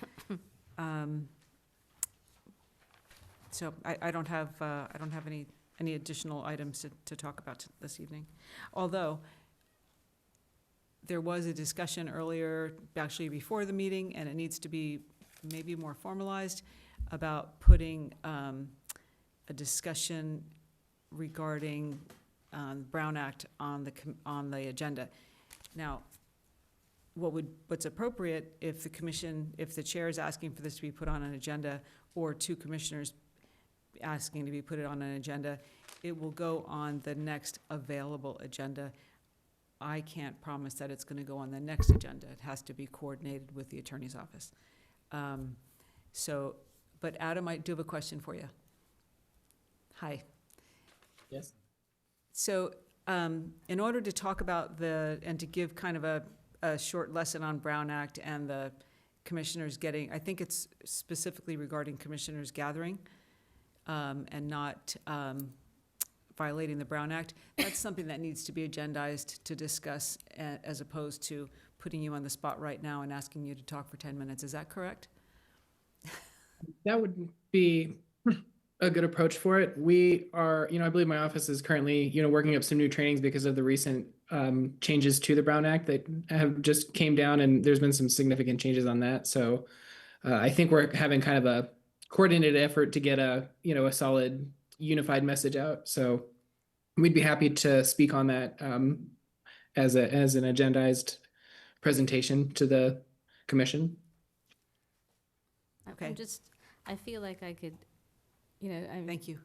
So I don't have any additional items to talk about this evening. Although, there was a discussion earlier, actually before the meeting, and it needs to be maybe more formalized, about putting a discussion regarding Brown Act on the agenda. Now, what's appropriate if the chair is asking for this to be put on an agenda, or two commissioners asking to be put on an agenda, it will go on the next available agenda. I can't promise that it's gonna go on the next agenda. It has to be coordinated with the attorney's office. But Adam, I do have a question for you. Hi. Yes. So, in order to talk about and to give kind of a short lesson on Brown Act and the commissioners getting, I think it's specifically regarding commissioners gathering, and not violating the Brown Act, that's something that needs to be agendized to discuss, as opposed to putting you on the spot right now and asking you to talk for 10 minutes. Is that correct? That would be a good approach for it. We are, I believe my office is currently, working up some new trainings because of the recent changes to the Brown Act that have just came down, and there's been some significant changes on that. So I think we're having kind of a coordinated effort to get a solid unified message out. So we'd be happy to speak on that as an agendized presentation to the commission. Okay. I feel like I could, Thank you.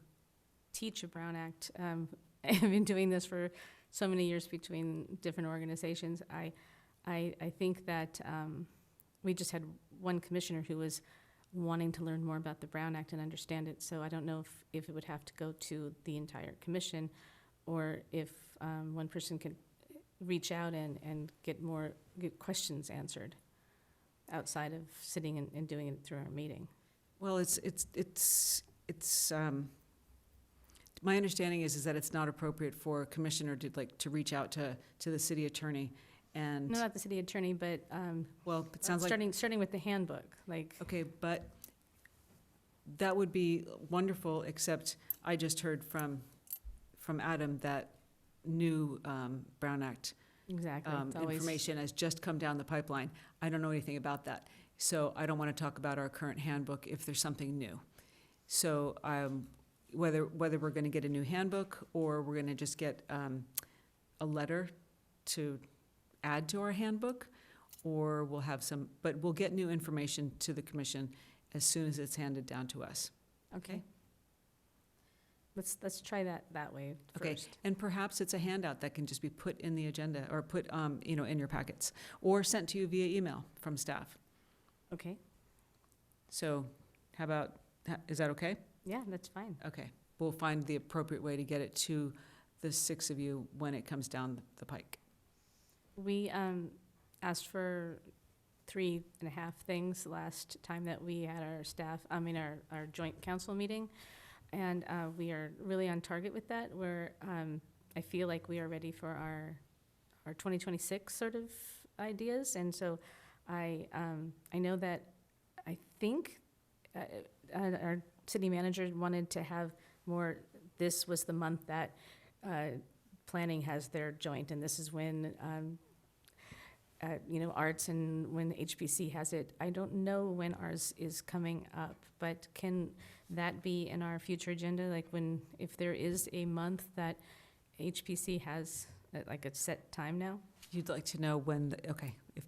teach a Brown Act. I've been doing this for so many years between different organizations. I think that we just had one commissioner who was wanting to learn more about the Brown Act and understand it. So I don't know if it would have to go to the entire commission, or if one person could reach out and get questions answered outside of sitting and doing it through our meeting. Well, my understanding is that it's not appropriate for a commissioner to reach out to the city attorney and. No, not the city attorney, but Well, it sounds like. starting with the handbook, like. Okay, but that would be wonderful, except I just heard from Adam that new Brown Act Exactly. It's always- information has just come down the pipeline. I don't know anything about that. So I don't want to talk about our current handbook if there's something new. So whether we're going to get a new handbook, or we're going to just get a letter to add to our handbook, or but we'll get new information to the commission as soon as it's handed down to us. Okay. Let's try that way Okay, first. and perhaps it's a handout that can just be put in the agenda, or put, in your packets, or sent to you via email from staff. Okay. So is that okay? Yeah, that's fine. Okay, we'll find the appropriate way to get it to the 6 of you when it comes down the pike. We asked for 3.5 things last time that we had our joint council meeting. And we are really on target with that, where I feel like we are ready for our 2026 sort of ideas. And so I know that I think our city manager wanted to have more, this was the month that planning has their joint, and this is when arts and when HPC has it. I don't know when ours is coming up, but can that be in our future agenda? Like if there is a month that HPC has like a set time now? You'd like to know when,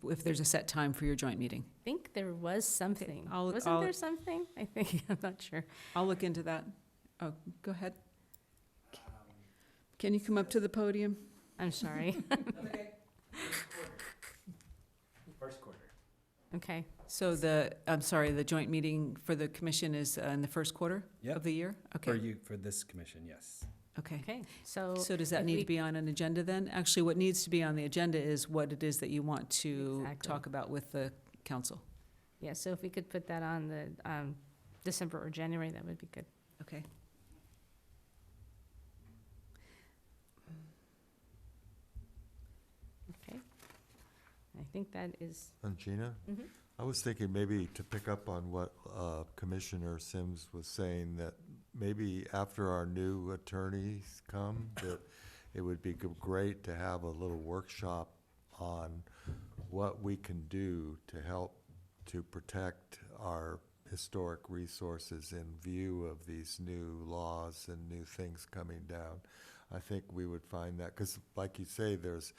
if there's a set time for your joint meeting. I think there was something. I'll- Wasn't I'll- there something? I think, I'm not sure. I'll look into that. Oh, go ahead. Can you come up to the podium? I'm sorry. First quarter. Okay. So the joint meeting for the commission is in the first quarter Yep. of the year? For Okay, for this commission, yes. okay. Okay. So So does that if need we- to be on an agenda then? Actually, what needs to be on the agenda is what it is that you want to Exactly. talk about with the council. yeah, so if we could put that on the December or January, that would be good. Okay. Okay. I think that is. And Gina, Mhm. I was thinking maybe to pick up on what Commissioner Sims was saying, that maybe after our new attorneys come, that it would be great to have a little workshop on what we can do to help to protect our historic resources in view of these new laws and new things coming down. I think we would find that, because like you say, there's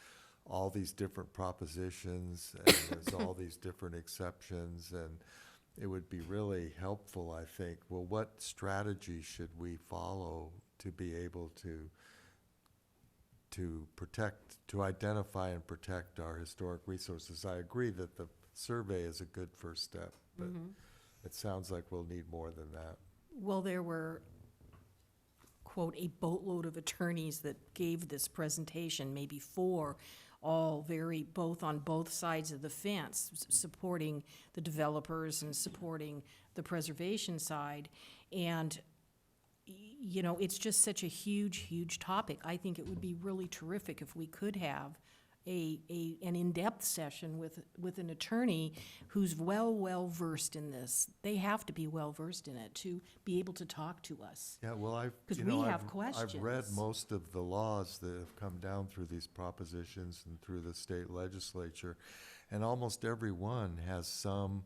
all these different propositions and there's all these different exceptions, and it would be really helpful, I think. Well, what strategy should we follow to be able to protect, to identify and protect our historic resources? I agree that the survey is a good first step, but it sounds like we'll need more than that. Well, there were, quote, a boatload of attorneys that gave this presentation, maybe four, all both on both sides of the fence, supporting the developers and supporting the preservation side. And, you know, it's just such a huge, huge topic. I think it would be really terrific if we could have an in-depth session with an attorney who's well versed in this. They have to be well versed in it to be able to talk to us. Yeah, well, Because we have questions. I've read most of the laws that have come down through these propositions and through the state legislature, and almost every one has some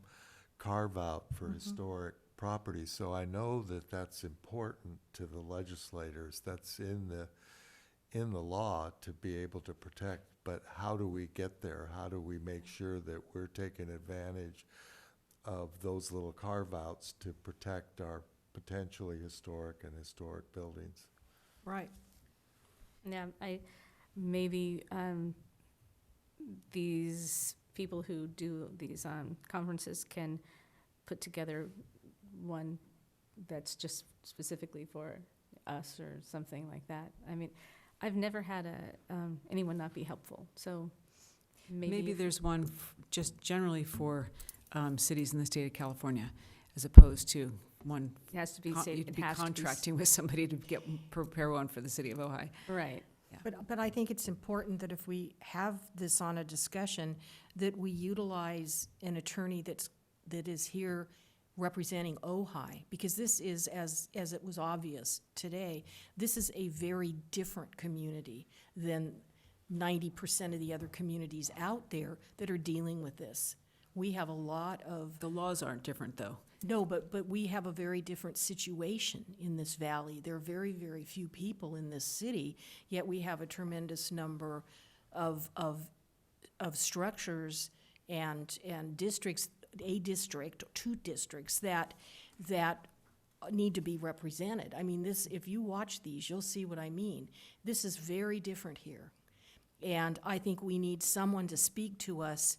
carve-out for historic property. So I know that that's important to the legislators. That's in the law to be able to protect. But how do we get there? How do we make sure that we're taking advantage of those little carve-outs to protect our potentially historic and historic buildings? Right. Yeah, maybe these people who do these conferences can put together one that's just specifically for us or something like that. I mean, I've never had anyone not be helpful, so maybe there's one just generally for cities in the state of California, as opposed to one. it has to be You'd be contracting with somebody to prepare one for the city of Ojai. Right. But I think it's important that if we have this on a discussion, that we utilize an attorney that is here representing Ojai, because this is, as it was obvious today, this is a very different community than 90% of the other communities out there that are dealing with this. We have a lot of... The laws aren't different, though. No, but we have a very different situation in this valley. There are very, very few people in this city, yet we have a tremendous number of structures and districts, a district, two districts that need to be represented. I mean, this, if you watch these, you'll see what I mean. This is very different here. And I think we need someone to speak to us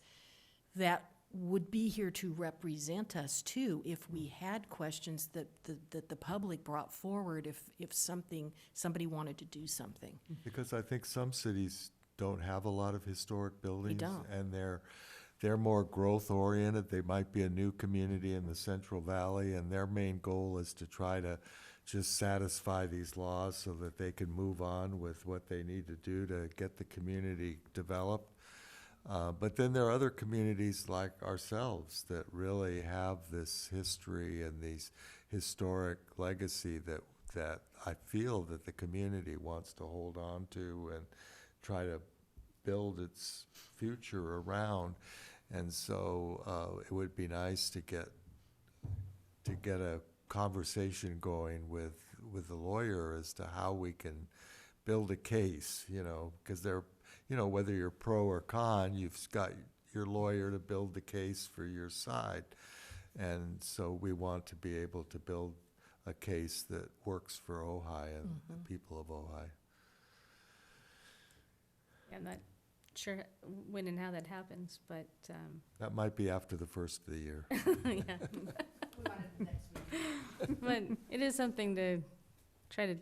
that would be here to represent us too, if we had questions that the public brought forward, if somebody wanted to do something. Because I think some cities don't have a lot of historic buildings. don't. And they're more growth-oriented. They might be a new community in the Central Valley, and their main goal is to try to just satisfy these laws so that they can move on with what they need to do to get the community developed. But then there are other communities like ourselves that really have this history and these historic legacy that I feel that the community wants to hold on to and try to build its future around. And so it would be nice to get a conversation going with the lawyer as to how we can build a case, because whether you're pro or con, you've got your lawyer to build the case for your side. And so we want to be able to build a case that works for Ojai and the people of Ojai. I'm not sure when and how that happens, but That might be after the first of the year. yeah. But it is something to try to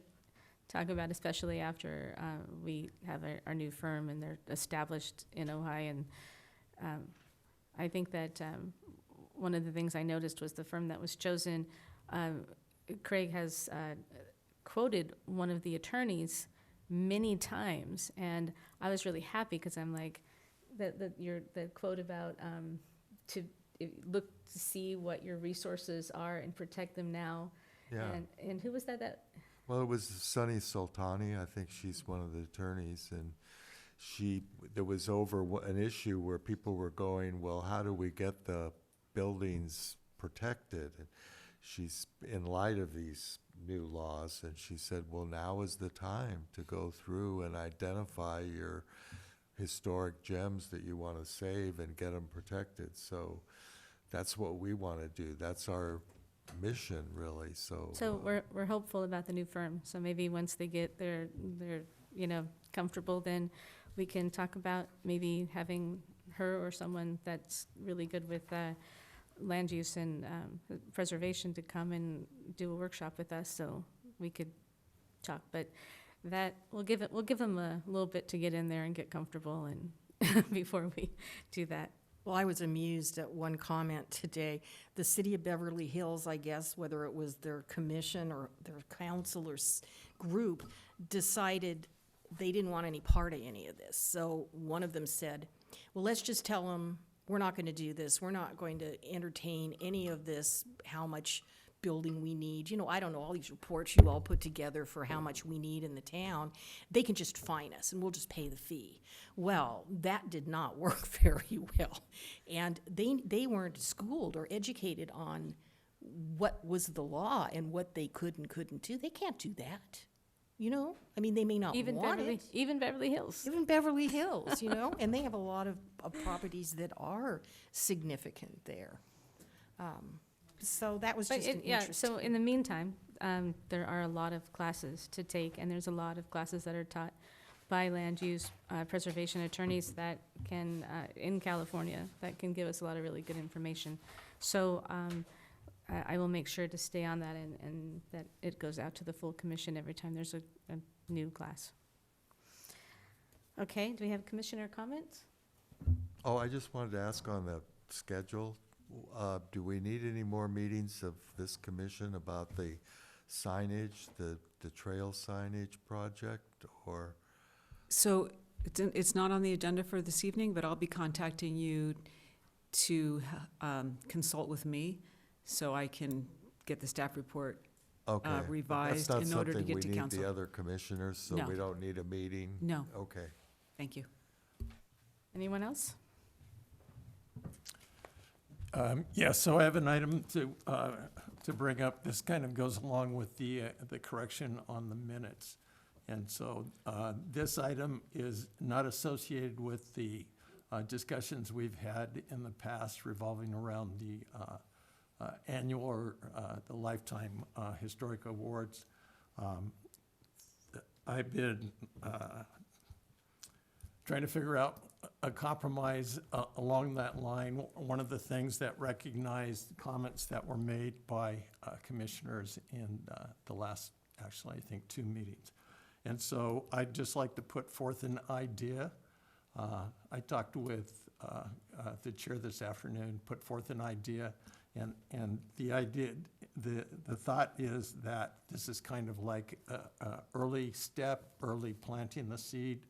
talk about, especially after we have our new firm and they're established in Ojai. And I think that one of the things I noticed was the firm that was chosen. Craig has quoted one of the attorneys many times, and I was really happy because I'm like, the quote about to look to see what your resources are and protect them now, Yeah. And who was that? Well, it was Sunny Sultani, I think she's one of the attorneys, and there was an issue where people were going, well, how do we get the buildings protected? And she's, in light of these new laws, and she said, well, now is the time to go through and identify your historic gems that you want to save and get them protected. So that's what we want to do. That's our mission, really, so. So we're hopeful about the new firm, so maybe once they get their, comfortable, then we can talk about maybe having her or someone that's really good with, land use and, preservation to come and do a workshop with us, so we could talk, but that, we'll give them a little bit to get in there and get comfortable and, before we do that. Well, I was amused at one comment today. The city of Beverly Hills, I guess, whether it was their commission or their council or group, decided they didn't want any part of any of this. So one of them said, well, let's just tell them, we're not going to do this. We're not going to entertain any of this, how much building we need. You know, I don't know, all these reports you all put together for how much we need in the town. They can just fine us and we'll just pay the fee. Well, that did not work very well. And they weren't schooled or educated on what was the law and what they could and couldn't do. They can't do that. You know, I mean, they may not want it. Even Beverly Hills. Even Beverly Hills, you know, and they have a lot of properties that are significant there. So that was just an interesting. So in the meantime, there are a lot of classes to take, and there's a lot of classes that are taught by land use preservation attorneys that can, in California, that can give us a lot of really good information. So I will make sure to stay on that and that it goes out to the full commission every time there's a new class. Okay, do we have commissioner comments? Oh, I just wanted to ask on the schedule, do we need any more meetings of this commission about the signage, the trail signage project, or? So it's not on the agenda for this evening, but I'll be contacting you to consult with me so I can get the staff report Okay. revised in order to get to That's not something we need council. the other commissioners, so No. we don't need a meeting? No, Okay. thank you. Anyone else? Yeah, so I have an item to bring up. This kind of goes along with the correction on the minutes. And so this item is not associated with the discussions we've had in the past revolving around the annual or the lifetime historic awards. I've been trying to figure out a compromise along that line. One of the things that recognized comments that were made by commissioners in the last, actually, I think 2 meetings. And so I'd just like to put forth an idea. I talked with the chair this afternoon, put forth an idea, and the idea, the thought is that this is kind of like a early step, early planting the seed,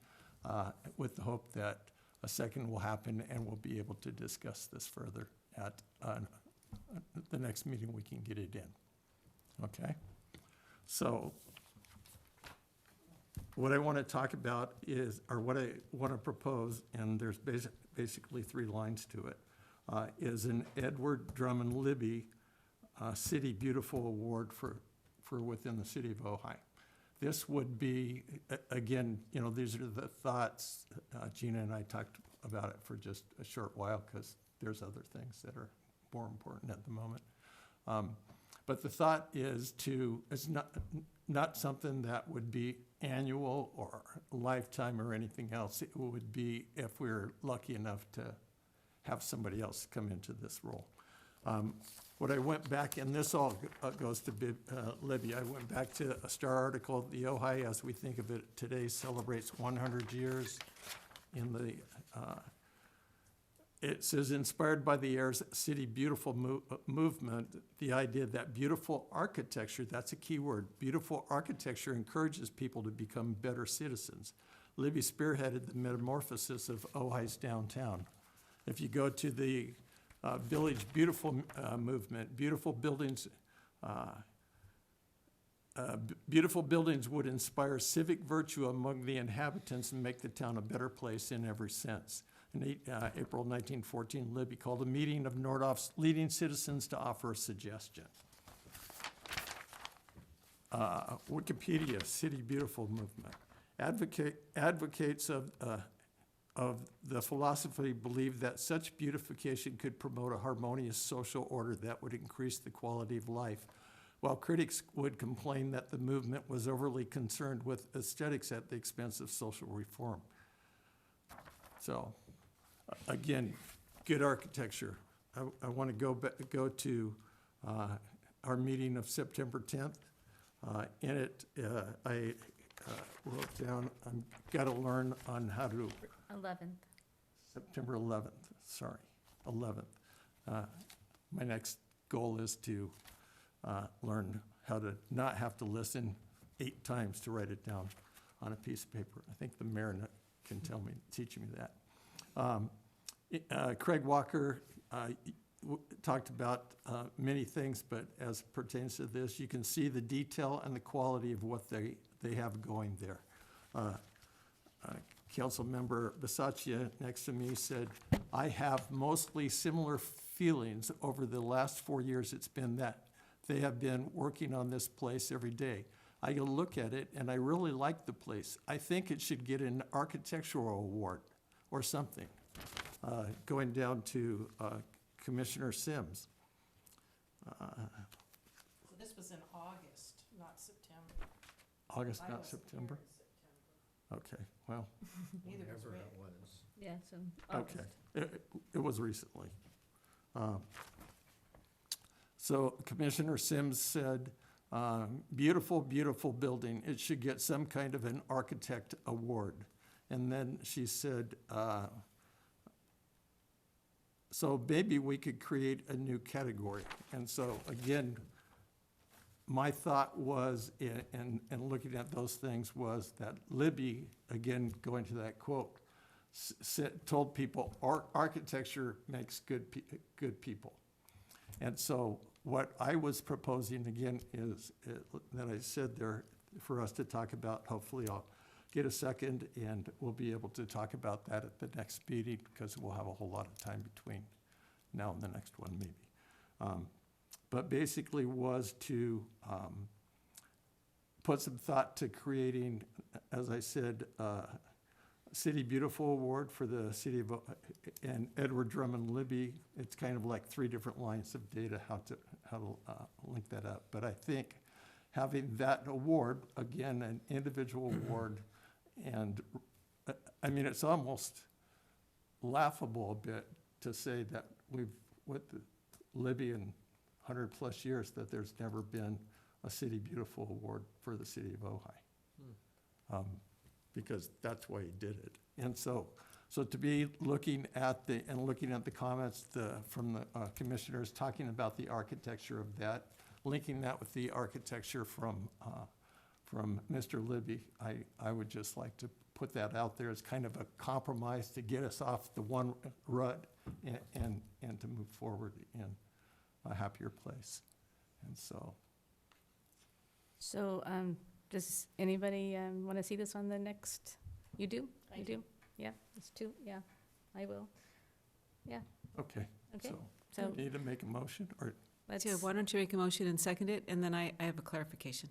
with the hope that a second will happen and we'll be able to discuss this further at the next meeting. We can get it in. Okay? So what I want to talk about is, or what I want to propose, and there's basically 3 lines to it, is an Edward Drummond Libby City Beautiful Award for within the city of Ojai. This would be, again, these are the thoughts. Gina and I talked about it for just a short while because there's other things that are more important at the moment. But the thought is it's not something that would be annual or lifetime or anything else. It would be if we're lucky enough to have somebody else come into this role. What I went back, and this all goes to Libby, I went back to a Star article, the Ojai, as we think of it today, celebrates 100 years in the, it says, inspired by the Air's City Beautiful movement, the idea that beautiful architecture, that's a key word, beautiful architecture encourages people to become better citizens. Libby spearheaded the metamorphosis of Ojai's downtown. If you go to the Village Beautiful movement, beautiful buildings Beautiful buildings would inspire civic virtue among the inhabitants and make the town a better place in every sense. In April 1914, Libby called a meeting of Nordhoff's leading citizens to offer a suggestion. Wikipedia, City Beautiful movement. Advocates of the philosophy believe that such beautification could promote a harmonious social order that would increase the quality of life, while critics would complain that the movement was overly concerned with aesthetics at the expense of social reform. So, again, good architecture. I want to go to our meeting of September 10th. In it, I wrote down, I've got to learn on how to, 11th. September 11th, sorry, 11th. My next goal is to learn how to not have to listen 8 times to write it down on a piece of paper. I think the mayor can teach me that. Craig Walker talked about many things, but as pertains to this, you can see the detail and the quality of what they have going there. Council member Bisaccia next to me said, I have mostly similar feelings over the last 4 years it's been that they have been working on this place every day. I look at it and I really like the place. I think it should get an architectural award or something. Going down to Commissioner Sims. So this was in August, not September. August, I not wasn't September? here in September. Okay, well, Neither was Whatever Rick. it was. Yeah, so okay. August. It was recently. So Commissioner Sims said, beautiful, beautiful building. It should get some kind of an architect award. And then she said, so maybe we could create a new category. And so again, my thought was, and looking at those things, was that Libby, again, going to that quote, told people, architecture makes good people. And so what I was proposing, again, is that I said there for us to talk about. Hopefully I'll get a second and we'll be able to talk about that at the next meeting, because we'll have a whole lot of time between now and the next one, maybe. But basically was to put some thought to creating, as I said, City Beautiful Award for the city of, and Edward Drummond Libby. It's kind of like 3 different lines of data, how to link that up. But I think having that award, again, an individual award, and I mean, it's almost laughable a bit to say that with Libby and 100+ years, that there's never been a City Beautiful Award for the city of Ojai. Because that's why he did it. And so to be looking at the comments from the commissioners, talking about the architecture of that, linking that with the architecture from Mr. Libby, I would just like to put that out there as kind of a compromise to get us off the one rut and to move forward in a happier place. And so. So, does anybody want to see this on the next? You do? I You do. do? Yeah, it's 2, yeah, I will. Okay, Okay, so so need to make a motion, or, let's, So why don't you make a motion and second it, and then I have a clarification.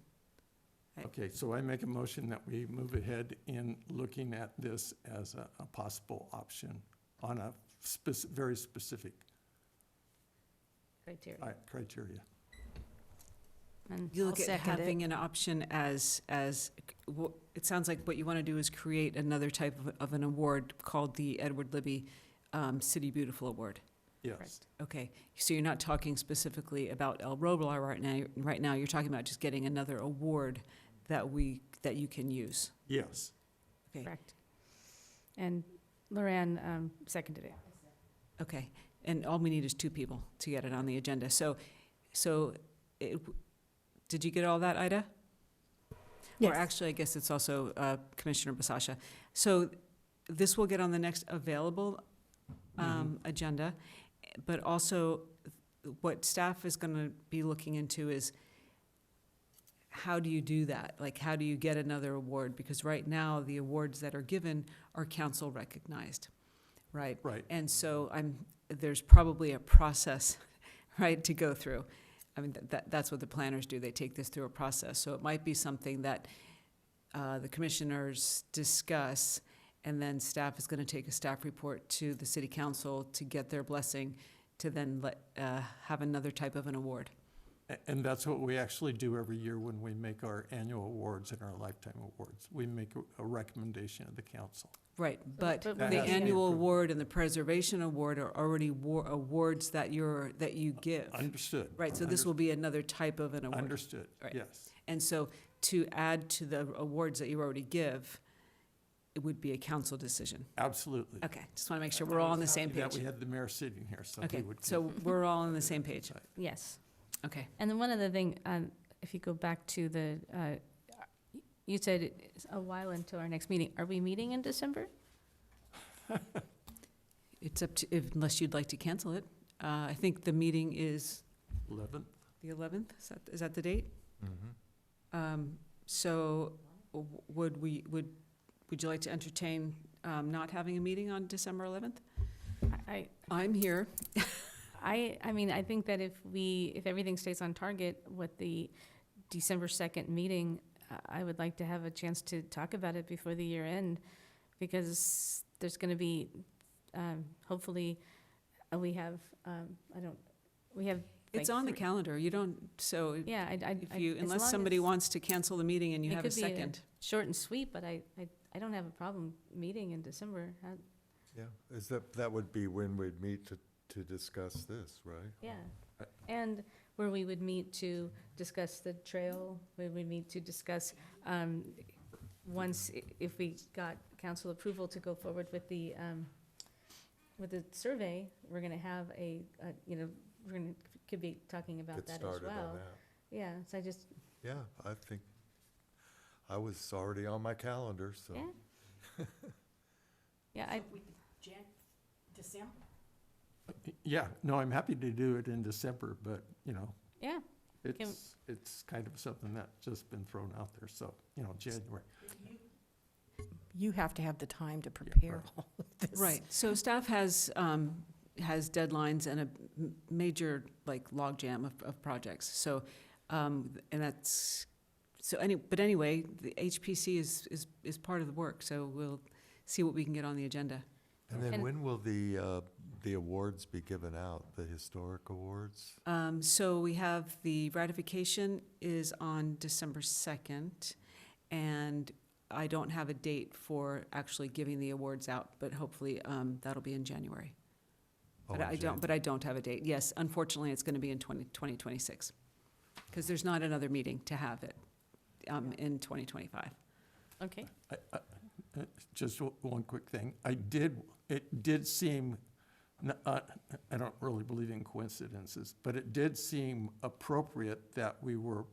okay, so I make a motion that we move ahead in looking at this as a possible option on a very specific criteria. criteria. And You I'll look at second it. having an option as, it sounds like what you want to do is create another type of an award called the Edward Libby City Beautiful Award. Yes, Okay, so you're not talking specifically about El Roblar right now, you're talking about just getting another award that you can use. yes. Okay, Correct. And Loran seconded it. okay, and all we need is 2 people to get it on the agenda. So did you get all that, Ida? Yes. Or actually, I guess it's also Commissioner Basasha. So this will get on the next available agenda, but also what staff is going to be looking into is how do you do that? Like, how do you get another award? Because right now, the awards that are given are council recognized, right? Right. And so there's probably a process, right, to go through. I mean, that's what the planners do. They take this through a process. So it might be something that the commissioners discuss, and then staff is going to take a staff report to the city council to get their blessing to then have another type of an award. And that's what we actually do every year when we make our annual awards and our lifetime awards. We make a recommendation of the council. Right, but but the That has to be annual approved. award and the preservation award are already awards that you give. Understood. Right, so this will be another type of an award. Understood, Right. yes. And so to add to the awards that you already give, it would be a council decision. Absolutely. Okay, just want to make sure we're all on the same That page. we had the mayor sitting here, so he Okay, would. so we're all on the same page. Yes. Okay. And then one other thing, if you go back to you said it's a while until our next meeting. Are we meeting in December? It's up to, unless you'd like to cancel it. I think the meeting is 11th? the 11th, is that the date? Mhm. So would you like to entertain not having a meeting on December 11th? I'm here. I mean, I think that if everything stays on target with the December 2nd meeting, I would like to have a chance to talk about it before the year end, because there's going to be, hopefully, we have, It's like on the three- calendar. You don't, so yeah, if you, as unless long somebody as wants to cancel the meeting and you it have a could be second. short and sweet, but I don't have a problem meeting in December. Yeah, that would be when we'd meet to discuss this, right? Yeah, and where we would meet to discuss the trail, where we meet to discuss, if we got council approval to go forward with the survey, we're gonna have could be talking about Get that as started on well. that. Yeah, so I just, Yeah, I think, I was already on my calendar, so. yeah. Yeah, December? Yeah, no, I'm happy to do it in December, but, yeah, it's kind of something that's just been thrown out there, so, January. You have to have the time to prepare right. all of this. Right, so staff has deadlines and a major, logjam of projects, so, and that's, but anyway, the HPC is part of the work, so we'll see what we can get on the agenda. And then And- when will the awards be given out, the historic awards? So we have the ratification is on December 2nd, and I don't have a date for actually giving the awards out, but hopefully that'll be in January. Oh, But I don't have a date. Yes, unfortunately, it's going to be in 2026, because there's not another meeting to have it in 2025. okay. Just one quick thing. It did seem, I don't really believe in coincidences, but it did seem appropriate that we were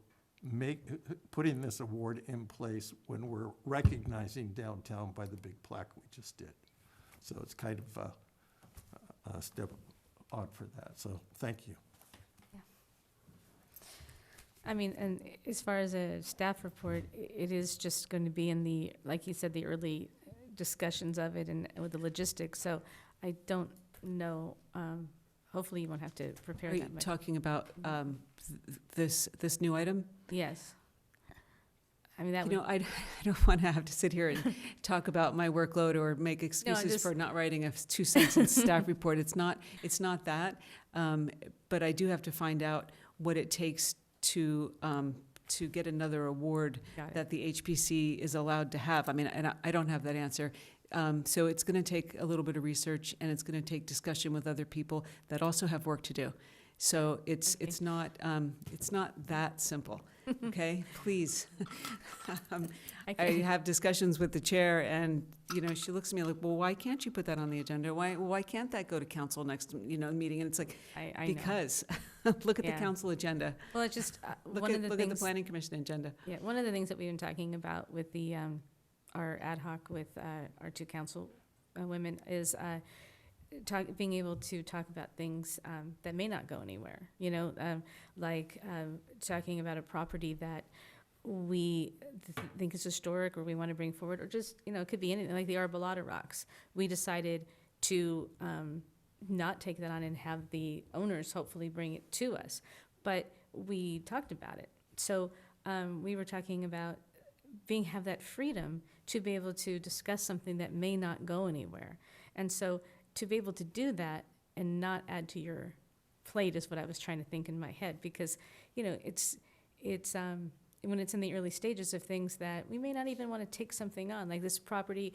putting this award in place when we're recognizing downtown by the big plaque we just did. So it's kind of a step odd for that, so thank you. I mean, and as far as a staff report, it is just going to be in the, like you said, the early discussions of it and with the logistics, so I don't know, hopefully you won't have to prepare Are you that much. talking about this new item? Yes. I mean, that You would, know, I don't want to have to sit here and talk about my workload or make excuses just- for not writing a 2 sentence staff report. It's not that. But I do have to find out what it takes to get another award got it. that the HPC is allowed to have. I mean, and I don't have that answer. So it's going to take a little bit of research, and it's going to take discussion with other people that also have work to do. So it's not that simple, okay? Please. I have discussions with the chair, and, she looks at me like, well, why can't you put that on the agenda? Why can't that go to council next, meeting? And it's like, I know. because, look at the Yeah. council agenda. Well, it's just, Look one of the at the things, planning commission agenda. yeah, one of the things that we've been talking about with the, our ad hoc with our two council women is being able to talk about things that may not go anywhere, like talking about a property that we think is historic or we want to bring forward, or just, it could be anything, like the Arbolada rocks. We decided to not take that on and have the owners hopefully bring it to us. But we talked about it. So we were talking about have that freedom to be able to discuss something that may not go anywhere. And so to be able to do that and not add to your plate is what I was trying to think in my head, because, it's when it's in the early stages of things that we may not even want to take something on, like this property,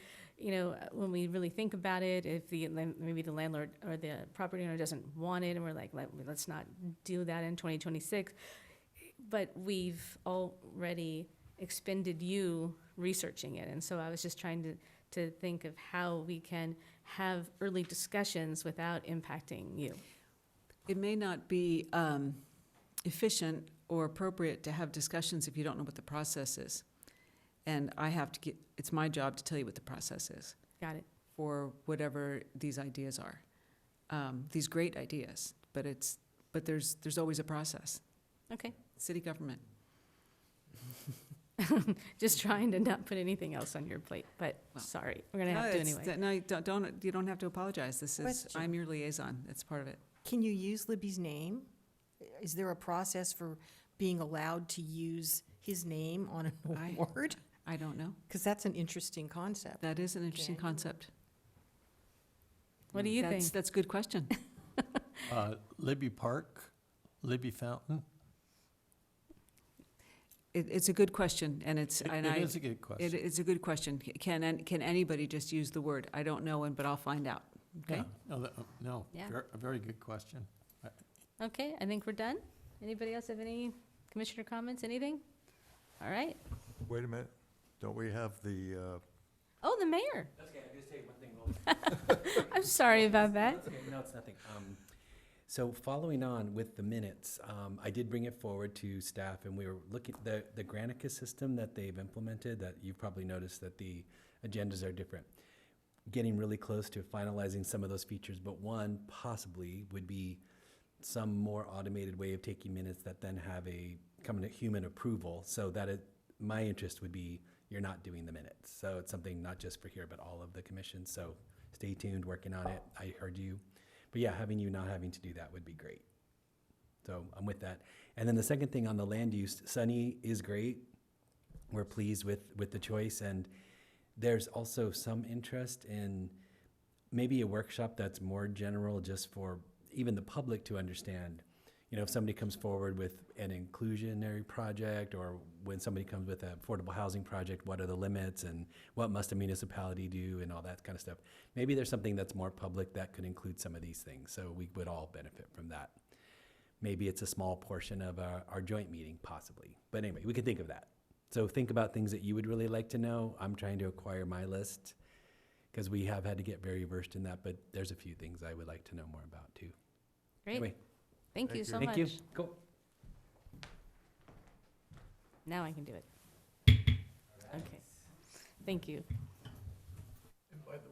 when we really think about it, if maybe the landlord or the property owner doesn't want it, and we're like, let's not do that in 2026. But we've already expended you researching it, and so I was just trying to think of how we can have early discussions without impacting you. It may not be efficient or appropriate to have discussions if you don't know what the process is. And it's my job to tell you what the process is Got it. for whatever these ideas are. These great ideas, but there's always a process. Okay. City government. Just trying to not put anything else on your plate, but Well, sorry, we're gonna have to anyway. No, you don't have to apologize. Question. I'm your liaison. It's part of it. Can you use Libby's name? Is there a process for being allowed to use his name on an award? I don't know. Because that's an interesting concept. That is an interesting Okay. concept. What do you think? That's a good question. Libby Park, Libby Fountain. It's a good question, and it's, It and it is a good question. it's a good question. Can anybody just use the word? I don't know, but I'll find out. Okay? Yeah. No, Yeah. a very good question. Okay, I think we're done. Anybody else have any commissioner comments, anything? All right. Wait a minute, don't we have the, Oh, the mayor. That's okay, I'll just say one thing. I'm sorry about that. That's okay, no, it's nothing. So following on with the minutes, I did bring it forward to staff, and we were looking, the Granicus system that they've implemented, that you've probably noticed that the agendas are different. Getting really close to finalizing some of those features, but one possibly would be some more automated way of taking minutes that then have come to human approval, so that my interest would be you're not doing the minutes. So it's something not just for here, but all of the commissions. So stay tuned, working on it. I heard you. But yeah, having you not having to do that would be great. So I'm with that. And then the second thing on the land use, Sunny is great. We're pleased with the choice. And there's also some interest in maybe a workshop that's more general, just for even the public to understand. If somebody comes forward with an inclusionary project, or when somebody comes with an affordable housing project, what are the limits and what must a municipality do and all that kind of stuff. Maybe there's something that's more public that could include some of these things, so we would all benefit from that. Maybe it's a small portion of our joint meeting, possibly. But anyway, we can think of that. So think about things that you would really like to know. I'm trying to acquire my list, because we have had to get very versed in that, but there's a few things I would like to know more about too. Great. Anyway, Thank you so thank much. you. Cool. Now I can do it. Okay. Thank you.